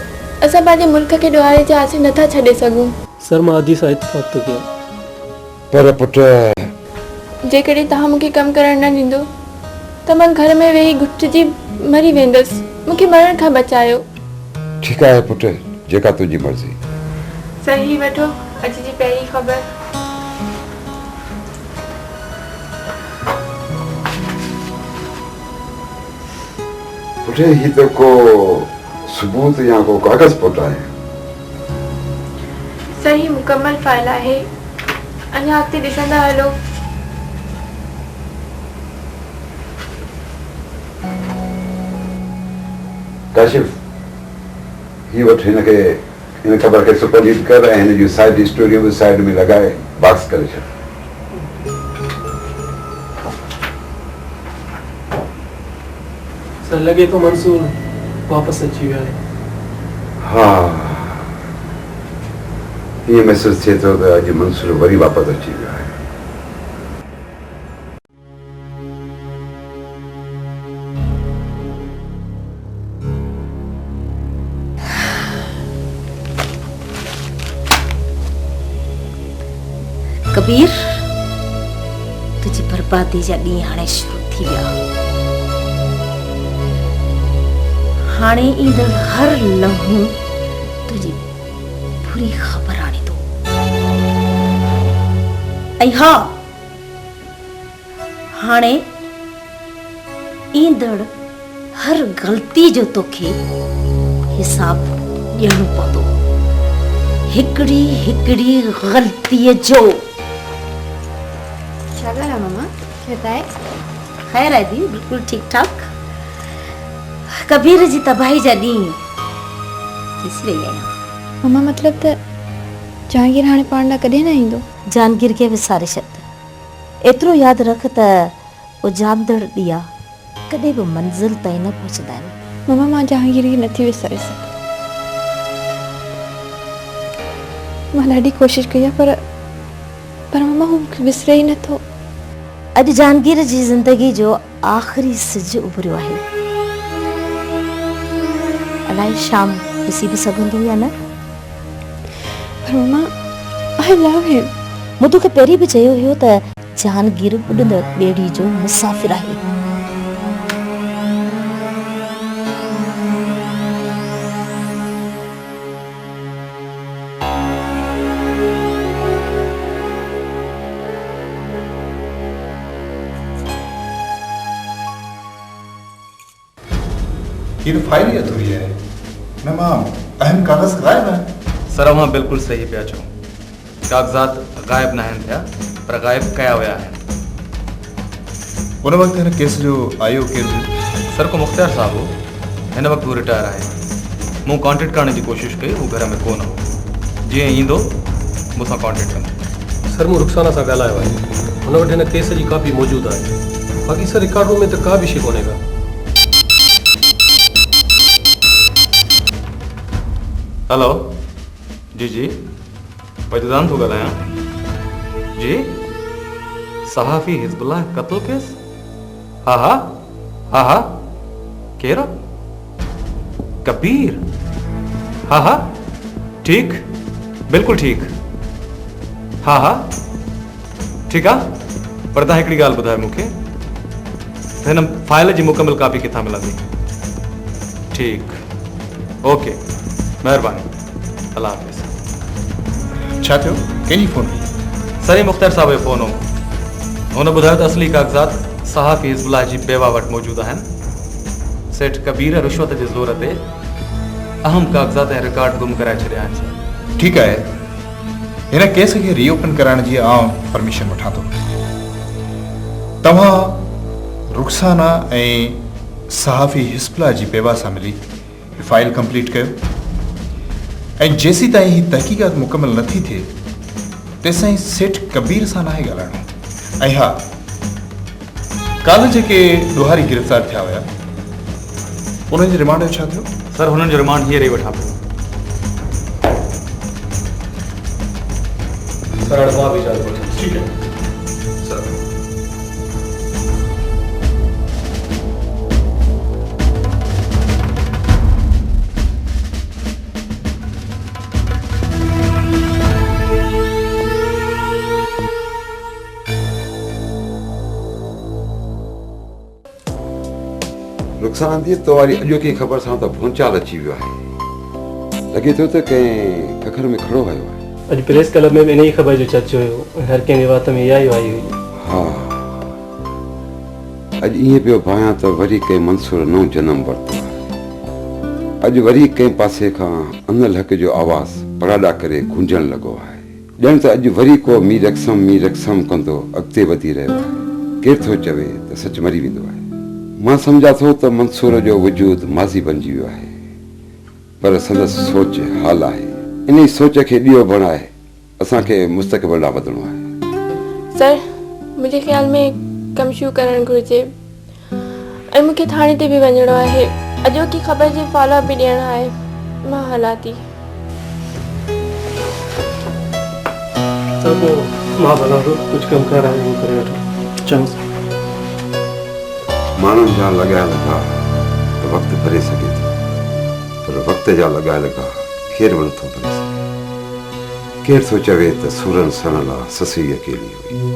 असां पंहिंजे मुल्क खे ॾुआरे जे आसे नथा छॾे सघूं। सर मां अदी सां इत्तेफ़ाक़ थो कयां। पर पुट जेकॾहिं तव्हां मूंखे कमु करणु न ॾींदो त मां घर में वेही घुटिजी मरी वेंदसि। मूंखे मरण खां बचायो। ठीकु आहे पुट, जेका तुंहिंजी मर्ज़ी। सही वठो अॼु जी पहिरीं ख़बर। पुट ही तो को सबूत या को कागज़ पुट आहे? सही मुकम्मल फाइल आहे। अञा अॻिते ॾिसंदा हलो। काशिफ ही वठ हिनखे इन ख़बर खे सुपरहिट कर ऐं हिन जूं साइड स्टोरियूं बि साइड में लॻाए बॉक्स करे छॾ। सर लॻे थो मंसूर वापसि अची वियो आहे। हा, हीअं महसूस थिए थो त अॼु मंसूर वरी वापसि अची वियो आहे। कबीर, तुझी बर्बादी जा ॾींहं हाणे शुरू थी विया। हाणे ईंदड़ हर लम्हो तुझी पूरी ख़बर आणे थो। ऐं हा, हाणे ईंदड़ हर ग़लती जो तोखे हिसाब ॾियणो पवंदो। हिकिड़ी हिकिड़ी ग़लतीअ जो। छा ॻाल्हि आहे मम्मा? छा आहे? ख़ैर आहे दी, बिल्कुलु ठीकु ठाक। कबीर जी तबाही जा ॾींहं ॾिसी रही आहियां। मम्मा मतिलब त जहांगीर हाणे पाण लाइ कॾहिं न ईंदो? जहांगीर खे विसारे छॾ। एतिरो यादि रख त उजामदड़ ॾीआ कॾहिं बि मंज़िल ताईं न पहुचंदा आहिनि। मम्मा मां जहांगीर खे नथी विसारे सघां। मां ॾाढी कोशिशि कई आहे पर मम्मा हू विसरे ई नथो। अॼु जहांगीर जी ज़िंदगी जो आख़िरी सिज उभरियो आहे। अलाए शाम ॾिसी बि सघंदो या न। पर मम्मा आई लव हिम। मूं तोखे पहिरीं बि चयो हुयो त जहांगीर ॿुॾंदड़ ॿेड़ी जो मुसाफ़िर आहे। ये फाइल ही अधूरी है। न मां अहम कागज़ गायब है। सर मां बिल्कुल सही पिया चऊं। कागज़ात गायब न आहिनि थिया पर गायब कया विया आहिनि। उन वक़्तु हिन केस जो आयो केरु हुयो? सर को मुख्तियार साहब हो। हिन वक़्तु हू रिटायर आहे। मूं कॉन्टेक्ट करण जी कोशिशि कई, हू घर में कोन हो। जीअं ईंदो मूंसां कॉन्टेक्ट कंदो। सर मूं रुखसाना सां ॻाल्हायो आहे। हुन वटि हिन केस जी कापी मौजूदु आहे। बाक़ी सर रिकॉर्ड रूम में त का बि शइ कोन्हे का। हेलो जी जी, वजदान थो ॻाल्हायां जी। सहाफ़ी हिज़बुल्लाह क़त्ल केस? हा हा हा हा। केरु? कबीर? हा हा ठीक, बिल्कुलु ठीक। हा हा ठीकु आहे। पर तव्हां हिकिड़ी ॻाल्हि ॿुधायो मूंखे, हिन फाइल जी मुकमिल कापी किथां मिलंदी? ठीकु, ओके, महिरबानी, अल्लाह हाफ़िज़। छा थियो? कंहिंजी फ़ोन? सरी मुख्तार साहब जो फ़ोन हो। हुन ॿुधायो त असली कागज़ात सहाफ़ी हिज़बुल्लाह जी बेवा वटि मौजूदु आहिनि। सेठ कबीर रिश्वत जे ज़ोर ते अहम कागज़ात ऐं रिकॉर्ड गुम कराए छॾिया आहिनि। ठीकु आहे, हिन केस खे रीओपन कराइण जी आउं परमिशन वठां थो। तव्हां रुखसाना ऐं सहाफ़ी हिज़बुल्लाह जी बेवा सां मिली फाइल कंप्लीट कयो ऐं जेसी ताईं ही तहक़ीक़ात मुकमिल नथी थिए तेसाईं सेठ कबीर सां नाहे ॻाल्हाइणो। ऐं हा, काल्ह जेके ॾोहारी गिरफ़्तार थिया हुया उन्हनि जे रिमांड जो छा थियो? सर हुननि जो रिमांड हींअर ई वठां पियो। सर मां बि इजाज़त वठां। ठीकु आहे सर। रुखसाना दी तो वारी अॼोकी ख़बर सां त भूचाल अची वियो आहे। लॻे थो त कंहिं कखर में खड़ो आयो आहे। अॼु प्रेस क्लब में इन ई ख़बर जो चर्चो हुयो। हर कंहिं विवाद में इहा ई आई हुई। हा, अॼु ईअं पियो भायां त वरी कंहिं मंसूर नओं जनम वरितो आहे। अॼु वरी कंहिं पासे खां अनल हक़ जो आवाज़ पराॾा करे गूंजण लॻो आहे। ॼण त अॼु वरी को मीर अक्सम कंदो अॻिते वधी रहियो आहे। केरु थो चवे त सच मरी वेंदो आहे। मां सम्झा थो त मंसूर जो वजूद माज़ी बणिजी वियो आहे, पर संदसि सोच हाल आहे इन सोच खे ॾियो बणाए असांखे मुस्तक़बिल ॾांहुं वधणो आहे। सर मुंहिंजे ख़्याल में कमु शुरू करणु घुरिजे ऐं मूंखे थाणे ते बि वञिणो आहे। अॼोकी ख़बर जी फॉलोअप बि ॾियणो आहे। मां हलां थी। त पोइ मां भला कुझु कमु कराए उहो करे वठो। चङो। माण्हुनि जा लॻाइल घाह त वक़्तु भरे सघे थो, पर वक़्त जा लॻाइल घाह केरु बि नथो भरे सघे। केरु थो चवे त सूरन सण लाइ ससुई अकेली हुई।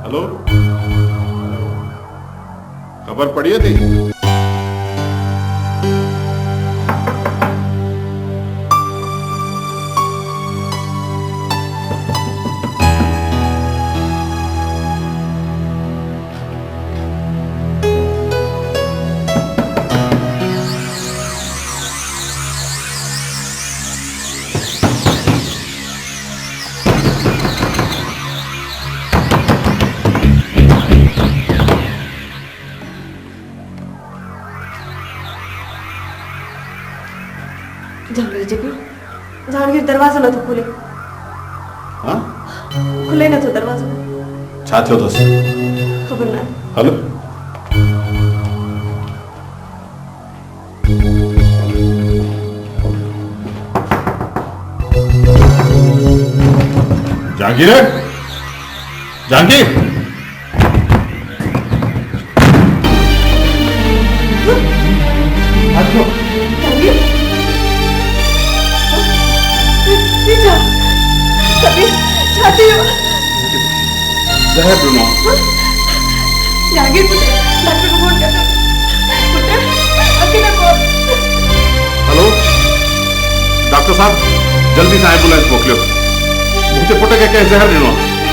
हेलो, खबर पड़ी थी? जहांगीर दरवाज़ो नथो खोले। हाँ? खुले नथो दरवाज़ो। छा थियो अथसि? ख़बर न। हलो। जहांगीर, जहांगीर, जहर ॾिनो। जहांगीर पुत्र, डॉक्टर को फोन कर दो। पुत्र, अकेला कौन? हेलो, डॉक्टर साहब, जल्दी से एम्बुलेंस मोकिलियो। मुंहिंजे पुट खे कंहिं ज़हर ॾिनो आहे।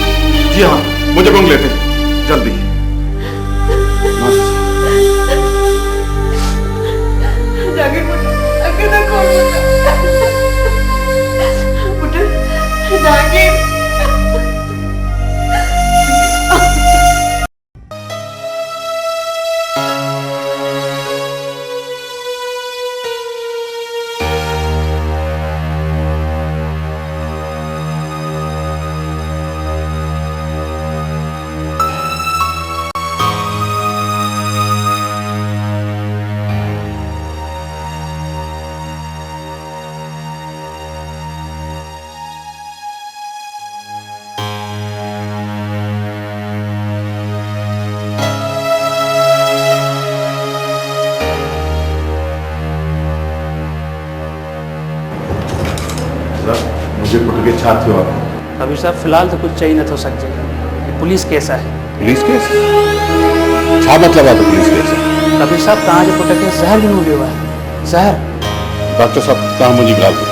जी हाँ, मुझे बंगले पे जल्दी। जागीर अगे ना कौन जागीर मुझे पुट के छा थियो आहे? कबीर साहब फिलहाल तो कुछ चई नथो सघिजे, पुलिस केस आहे। Police case? छा मतलब आहे पुलिस केस? कबीर साहब तव्हांजे पुट खे ज़हर ॾिनो वियो आहे, ज़हर। डॉक्टर साहब तव्हां मुंहिंजी ॻाल्हि ॿुधो।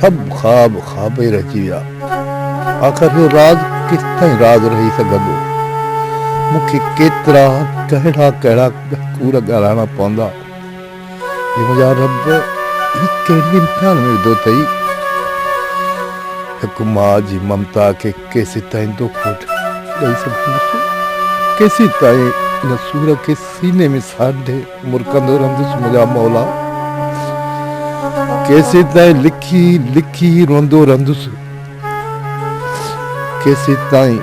सब ख्वाब ख्वाब ही रची विया। आखिर जो राज किस ताईं राज रही सघंदो? मूंखे केतिरा कहिड़ा कहिड़ा कूड़ ॻाल्हाइणा पवंदा। हे मुंहिंजा रब ही कहिड़ी इम्तिहान में विधो अथई? हिकु माउ जी ममता खे केसि ताईं दुख ॾेई सघंदुसि? केसि ताईं इन सूर खे सीने में सांढे मुरकंदो रहंदुसि मुंहिंजा मौला? केसि ताईं लिखी लिखी रोंदो रहंदुसि? केसि ताईं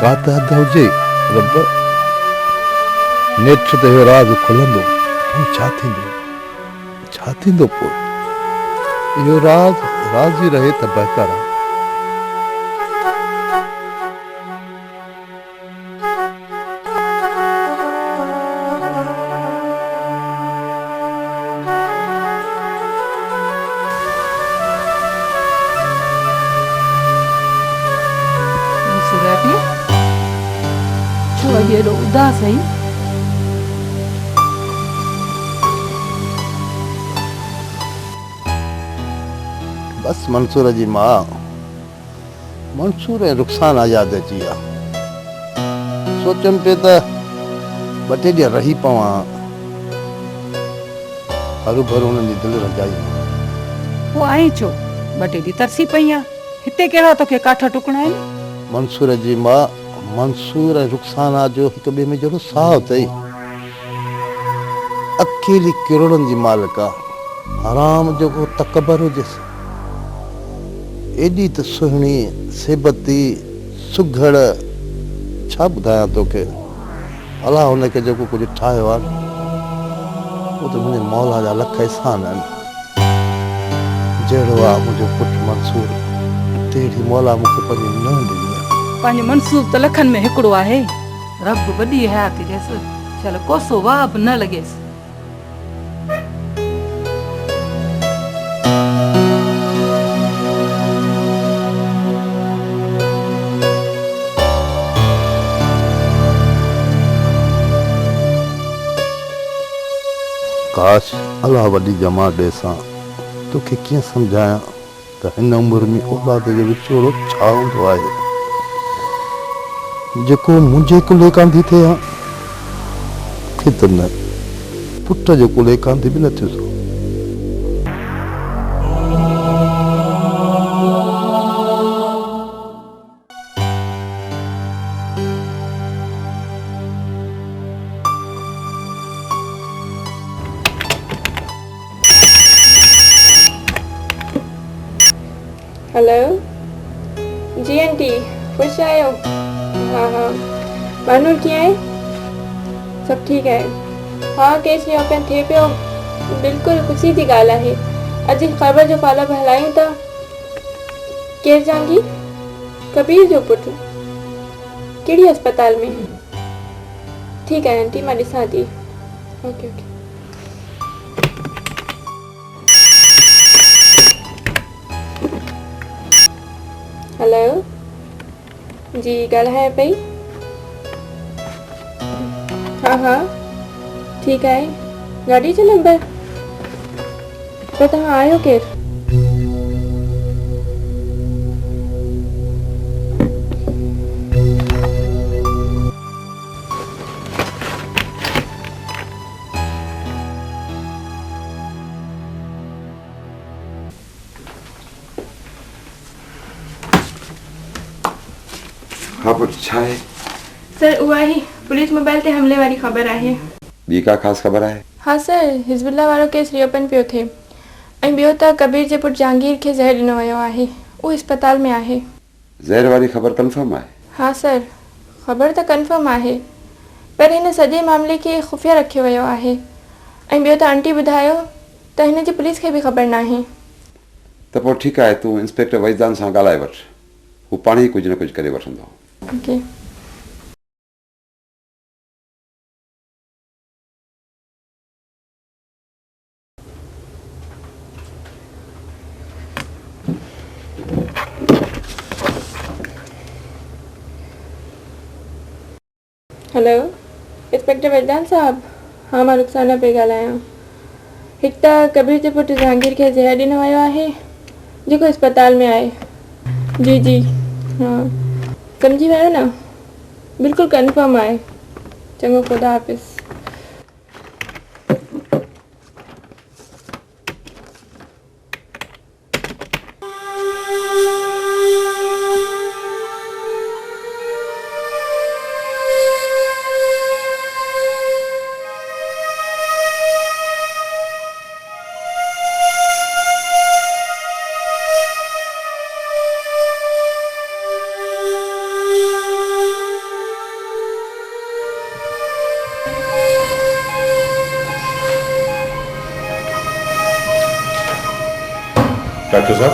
का त हद हुजे रब? नेठ ते इहो राज़ खुलंदो पोइ छा थींदो? छा थींदो पोइ? इहो राज़ राज़ी रहे त बहितर आहे। एॾो उदास आई? बस मंसूर जी मां, मंसूर ऐं रुखसाना याद अची विया। सोचम पे त ॿ टे ॾींहं रही पवां, हरू भरू हुननि जी दिलि रजाई। पोइ आई छो? ॿ टे ॾींहं तरसी पई आहे। हिते कहिड़ा तोखे काठ टुकणा आहिनि? मंसूर जी मां, मंसूर ऐं रुखसाना जो हिक ॿिए में जहिड़ो साहु अथई। अकेली किरोड़नि जी मालिक आहे। हराम जो को तकबर हुजेसि। एॾी त सुहिणी सेबती सुघड़ छा ॿुधायां तोखे? अलाह हुनखे जेको कुझु ठाहियो आहे उहो त मुंहिंजे मौला जा लख एहसान आहिनि। जहिड़ो आहे मुंहिंजो पुटु मंसूर, तहिड़ी मौला मूंखे पंहिंजी न ॾिनी आहे। पंहिंजो मंसूर त लखनि में हिकिड़ो आहे। रब वॾी हयाती ॾियसि, चल कोसो वाह बि न लॻेसि। काश अलाह वॾी जमा ॾेसां तोखे कीअं सम्झायां त हिन उमिरि में औलाद जो विछोड़ो छा हूंदो आहे, जेको मुंहिंजे कुल्हे कांधी थिए हा। मूंखे त न पुट जो कुल एकांती बि न थियो। हेलो जी आंटी खुश आयो? हाँ हाँ मानूर कीअं आहे? सब ठीक है। हाँ केस रिओपन थे पियो, बिल्कुल ख़ुशी जी ॻाल्हि आहे। अॼु ख़बर जो फॉलोअप हलायूं था। केर जहांगीर? कबीर जो पुटु? कहिड़ी अस्पताल में? ठीक है आंटी मां ॾिसां थी। Okay okay. हेलो जी ॻाल्हायां पई। हाँ हाँ ठीक है गाड़ी जो नंबर पर तव्हां आयो केरु? ख़बर छा आहे? सर उहा ही पुलिस मोबाइल ते हमले वारी ख़बर आहे। ॿी का ख़ासि ख़बर आहे? हाँ सर हिज़बुल्ला वारो केस रिओपन पियो थिए ऐं ॿियो त कबीर जे पुटु जहांगीर खे ज़हर ॾिनो वियो आहे। उहो अस्पताल में आहे। ज़हर वारी ख़बर कंफर्म आहे? हाँ सर ख़बर त कंफर्म आहे पर हिन सॼे मामले खे खुफ़िया रखियो वियो आहे ऐं ॿियो त आंटी ॿुधायो त हिन जी पुलिस खे बि ख़बर नाहे। त पोइ ठीकु आहे तूं इंस्पेक्टर वजदान सां ॻाल्हाए वठि, हू पाण ई कुझु न कुझु करे वठंदो। ओके हेलो इंस्पेक्टर वजदान साहब। हाँ मां रुखसाना पे ॻाल्हायां। हिकु त कबीर जे पुटु जहांगीर खे ज़हर ॾिनो वियो आहे जेको अस्पताल में आहे। जी जी हाँ सम्झी वियो न? बिल्कुलु कंफर्म आहे। चङो ख़ुदा हाफ़िज़। डॉक्टर साहब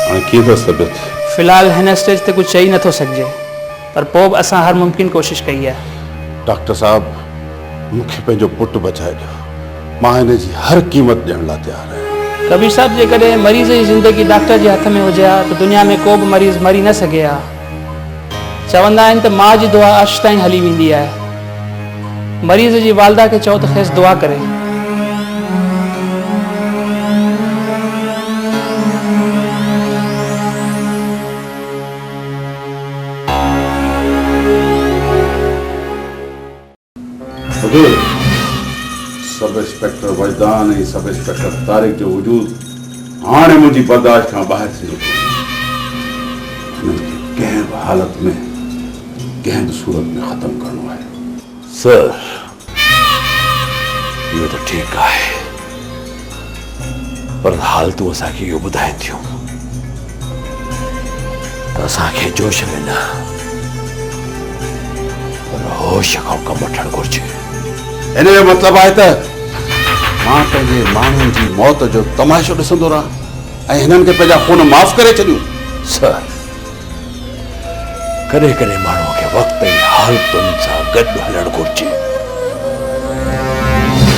हाणे कीअं अथसि तबियत? फ़िलहाल हिन स्टेज ते कुझु चई नथो सघिजे पर पोइ बि असां हर मुमकिन कोशिश कई आहे। डॉक्टर साहब मूंखे पंहिंजो पुटु बचाए ॾियो, मां हिन जी हर क़ीमत ॾियण लाइ तयारु आहियां। कबीर साहब जेकॾहिं मरीज़ जी ज़िंदगी डॉक्टर जे हथ में हुजे हा त दुनिया में को बि मरीज़ मरी न सघे हा। चवंदा आहिनि त माउ जी दुआ अर्श ताईं हली वेंदी आहे। मरीज़ जी वालदा खे चओ त खेसि दुआ करे। सब इंस्पेक्टर वजदान ऐं सब इंस्पेक्टर तारिक जो वजूद हाणे मुंहिंजी बर्दाश्त खां ॿाहिरि थी चुको। हिननि खे कंहिं बि हालत में कंहिं बि सूरत में ख़तमु करणो आहे। सर इहो त ठीकु आहे पर हालतूं असांखे इहो ॿुधाइनि थियूं त असांखे जोश में न पर होश खां कमु वठणु घुरिजे। हिन जो मतिलबु आहे त मां पंहिंजे माण्हुनि जी मौत जो तमाशो ॾिसंदो रहां ऐं हिननि खे पंहिंजा खून माफ़ करे छॾियूं। सर कॾहिं कॾहिं माण्हूअ खे वक़्त ऐं हालतुनि सां गॾु हलणु घुरिजे।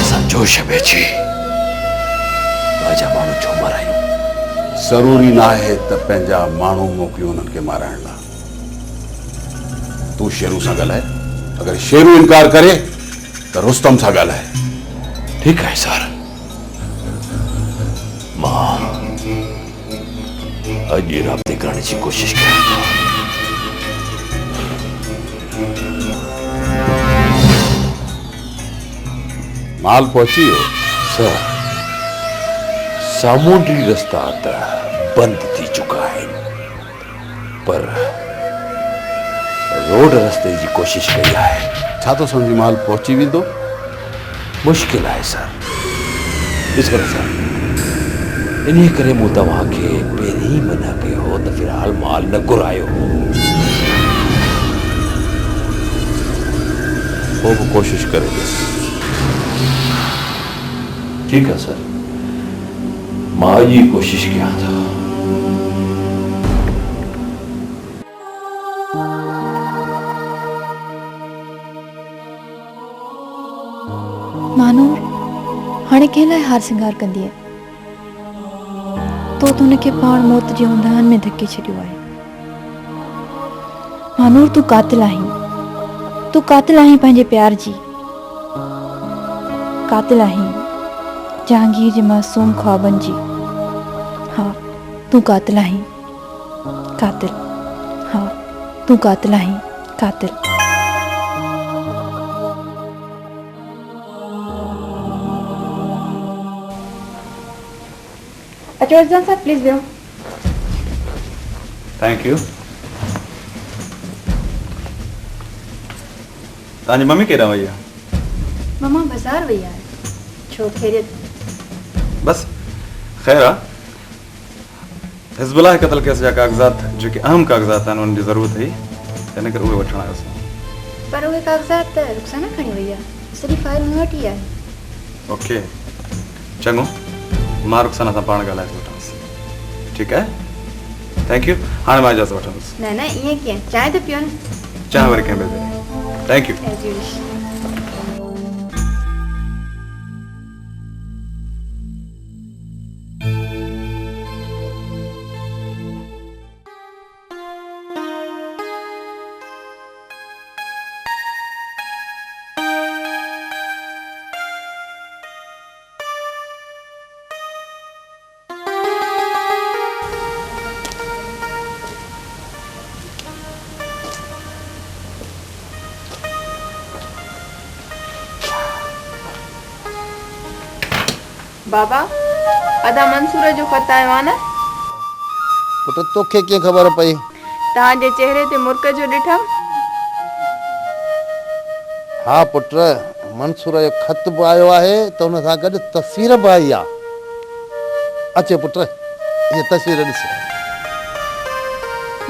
असां जोश में अची पंहिंजा माण्हू छो मारायूं? ज़रूरी न आहे त पंहिंजा माण्हू मोकिलियूं हुननि खे माराइण लाइ। तूं शेरू सां ॻाल्हाए, अगरि शेरू इनकार करे त रुस्तम सां ॻाल्हाए। ठीकु आहे सर, मां अॼु ई राब्ते करण जी कोशिश कयां थो। माल पहुंची हो? सर सामुंडी रास्ता त बंद थी चुका है, पर रोड रास्ते की कोशिश कई है। छा तो समझी माल पहुंची भी दो? मुश्किल है सर। इस करे सर इन्हीं करे मूं तव्हांखे पहिरीं मना कयो त फिलहाल माल न घुरायो। वो भी कोशिश करे बस। ठीक है सर, मां जी कोशिश किया था। मानूर हाणे कंहिं लाइ हार सिंगार कंदी आहे? तो हुनखे पाण मौत जे उंधान में धके छॾियो आहे। मानूर तूं कातिल आहीं, तूं कातिल आहीं पंहिंजे प्यार जी, कातिल आहीं जहांगीर जे मासूम ख्वाबनि जी। हाँ तूं कातिल आहीं, कातिल। हाँ तूं कातिल आहीं, कातिल। अचो अफजान साहब प्लीज वियो। Thank U. तव्हांजी मम्मी केॾां वई आहे? मम्मा बाज़ार वई आहे। छो ख़ैरियत? बस ख़ैर आहे। हिज़्बुल्लाह क़त्ल केस जा कागज़ात जेके अहम कागज़ात आहिनि उन्हनि जी ज़रूरत हुई, हिन करे उहे वठणु आयोसीं। पर उहे कागज़ात त रुख़साना खणी वई आहे, सॼी फाइल मूं वटि ई आहे। ओके चङो, मां रुख़साना सां पाण ॻाल्हाए थो वठांसि। ठीकु आहे, थैंक यू। हाणे मां इजाज़त वठंदुसि। न न ईअं कीअं, चांहि त पियो न। चांहि वरी कंहिं ॿिए दफ़े। Thank you. As you wish. बाबा अदा मंसूर जो ख़त आयो आहे न? पुट तोखे कीअं ख़बर पई? तव्हांजे चेहरे ते मुर्क जो ॾिठमि। हा पुट, मंसूर जो ख़त बि आयो आहे त हुन सां गॾु तस्वीर बि आई आहे। अचे पुट इहा तस्वीर ॾिस।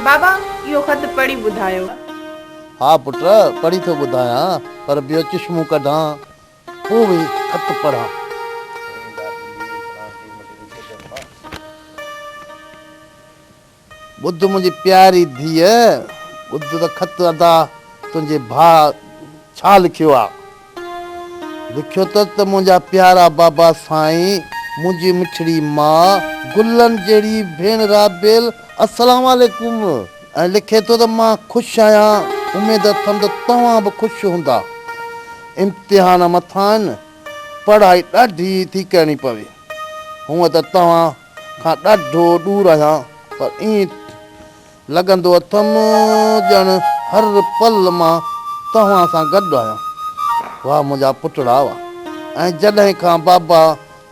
बाबा इहो ख़त पढ़ी ॿुधायो। हा पुट पढ़ी थो ॿुधायां, पर ॿियो चश्मो कढां पोइ बि ख़त पढ़ां। ॿुध मुंहिंजी प्यारी धीअ, ॿुध त ख़त अदा तुंहिंजे भाउ छा लिखियो आहे। लिखियो त मुंहिंजा प्यारा बाबा साईं, मुंहिंजी मिठड़ी मां, गुलनि जहिड़ी भेण राबेल, अस्सलाम वालेकुम। ऐं लिखे थो त मां ख़ुशि आहियां, उमेद अथमि त तव्हां बि ख़ुशि हूंदा। इम्तिहान मथां आहिनि, पढ़ाई ॾाढी थी करणी पवे। हूअं त तव्हां खां ॾाढो दूरि आहियां, पर ईअं लॻंदो अथमि ॼण हर पल मां तव्हां सां गॾु आहियां। वाह मुंहिंजा पुटड़ा वाह। ऐं जॾहिं खां बाबा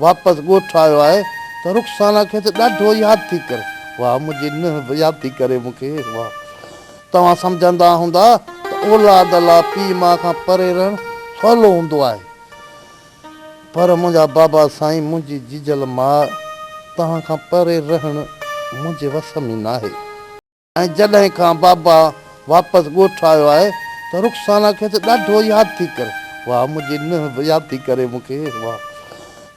वापसि ॻोठु आयो आहे त रुख़साना खे त ॾाढो यादि थी करे। वाह मुंहिंजी न यादि थी करे मूंखे। वाह तव्हां सम्झंदा हूंदा त औलाद लाइ पीउ माउ खां परे रहणु सवलो हूंदो आहे, पर मुंहिंजा बाबा साईं, मुंहिंजी जीजल माउ, तव्हां खां परे रहणु मुंहिंजे वस में न आहे। ऐं जॾहिं खां बाबा वापसि ॻोठु आयो आहे त रुख़साना खे त ॾाढो यादि थी करे। वाह मुंहिंजी न यादि थी करे मूंखे। वाह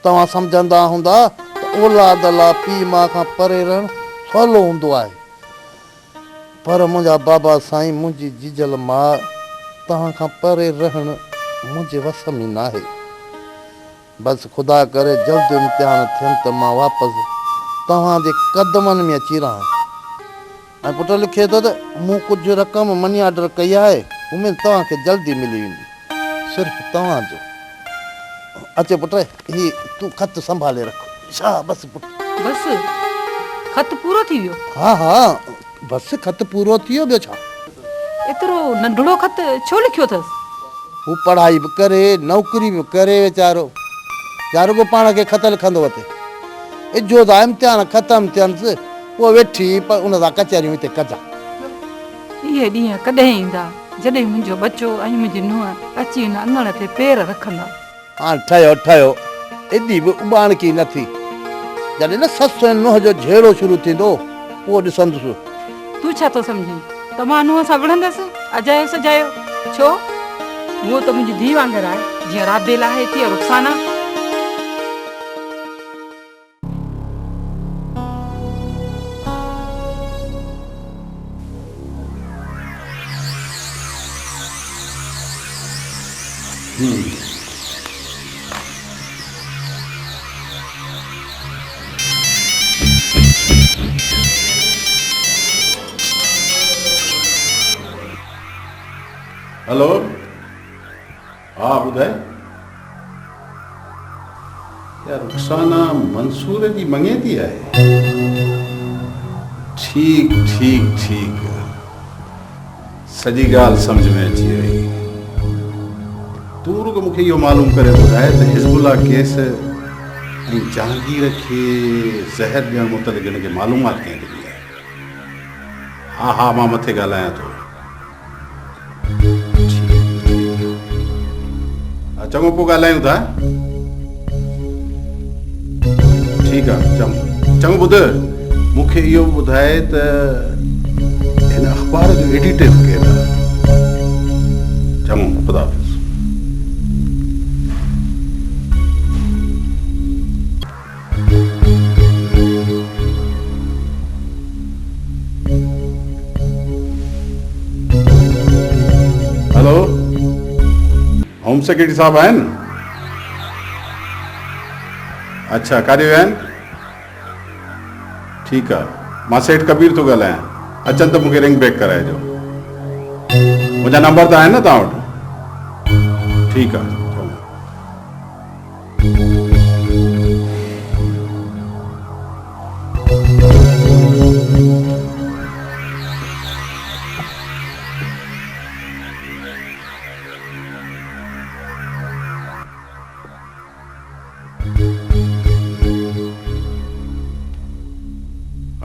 तव्हां सम्झंदा हूंदा त औलाद लाइ पीउ माउ खां परे रहणु सवलो हूंदो आहे, पर मुंहिंजा बाबा साईं, मुंहिंजी जीजल माउ, तव्हां खां परे रहणु मुंहिंजे वस में न आहे। बसि ख़ुदा करे जल्द इम्तिहान थियनि त मां वापसि तव्हांजे क़दमनि में अची रहां। ऐं पुटु लिखे थो त मूं कुझु रक़म मनी ऑर्डर कई आहे, उमेद तव्हांखे जल्दी मिली वेंदी, सिर्फ़ु तव्हांजो। अचे पुटु ही तूं ख़त संभाले रख। छा बसि पुटु? बसि ख़त पूरो थी वियो? हा हा बसि ख़त पूरो थी वियो, ॿियो छा। एतिरो नंढड़ो ख़त छो लिखियो अथसि? हू पढ़ाई बि करे, नौकरी बि करे वीचारो। या रुगो पाण खे ख़त लिखंदो वते इजो दा इम्तिहान ख़तम थियनि पोइ वेठी पर उन सां कचहरियूं हिते कजा इहे ॾींहं कॾहिं ईंदा जॾहिं मुंहिंजो बचो ऐं मुंहिंजी नुंहुं अची हिन अङण ते पेर रखंदा। हाणे ठहियो ठहियो एॾी बि उॿाणकी न थी जॾहिं न ससु ऐं नुंहुं जो झेड़ो शुरू थींदो उहो ॾिसंदुसि। तूं छा थो सम्झी त मां नुंहुं सां विढ़ंदसि अजायो सजायो छो उहो त मुंहिंजी धीउ वांगुरु आहे जीअं राबेल आहे तीअं रुखसाना। हेलो हाँ ॿुधाए यार रुखसाना मंसूर जी मंगेती आहे। ठीक ठीक ठीक सॼी ॻाल्हि सम्झ में अची वई। तूं रुगो मूंखे इहो मालूम करे ॿुधाए त हिज़बुल्ला केस ऐं जहांगीर खे ज़हर ॾियणु मुतलिक़ हिनखे मालूमात कीअं ॾिनी आहे? हा हा मां मथे ॻाल्हायां थो। चङो पोइ ॻाल्हायूं था। ठीकु आहे चङो ॿुध मूंखे इहो ॿुधाए त हिन अख़बार जो एडिटर केरु आहे? चङो ख़ुदा हाफ़िज़। हेलो होम सेक्रेटरी साहब आहिनि? अच्छा काॾे विया आहिनि? ठीकु आहे मां सेठ कबीर थो ॻाल्हायां। अचनि त मूंखे रिंग बैक कराइजो। मुंहिंजा नंबर त आहिनि न तव्हां वटि? ठीकु आहे।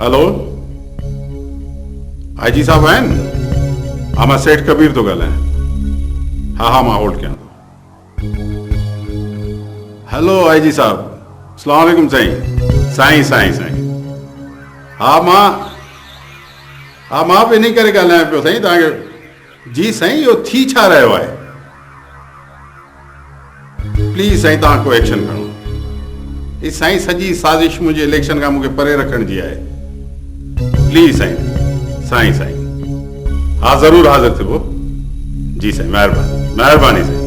हेलो आईजी साहब आहिनि? हाँ मां सेठ कबीर थो ॻाल्हायां। हा हा मां होल्ड कयां थो। हेलो आईजी साहब अस्सलाम वालेकुम साईं। साईं हा मां बि इन करे ॻाल्हायां पियो साईं तव्हांखे। जी साईं इहो थी छा रहियो आहे? प्लीज़ साईं तव्हां को एक्शन खणो। ही साईं सॼी साज़िश मुंहिंजे इलेक्शन खां मूंखे परे रखण जी आहे। प्लीज़ साईं हाँ ज़रूरु हाज़िर थिबो। जी साईं महिरबानी साईं।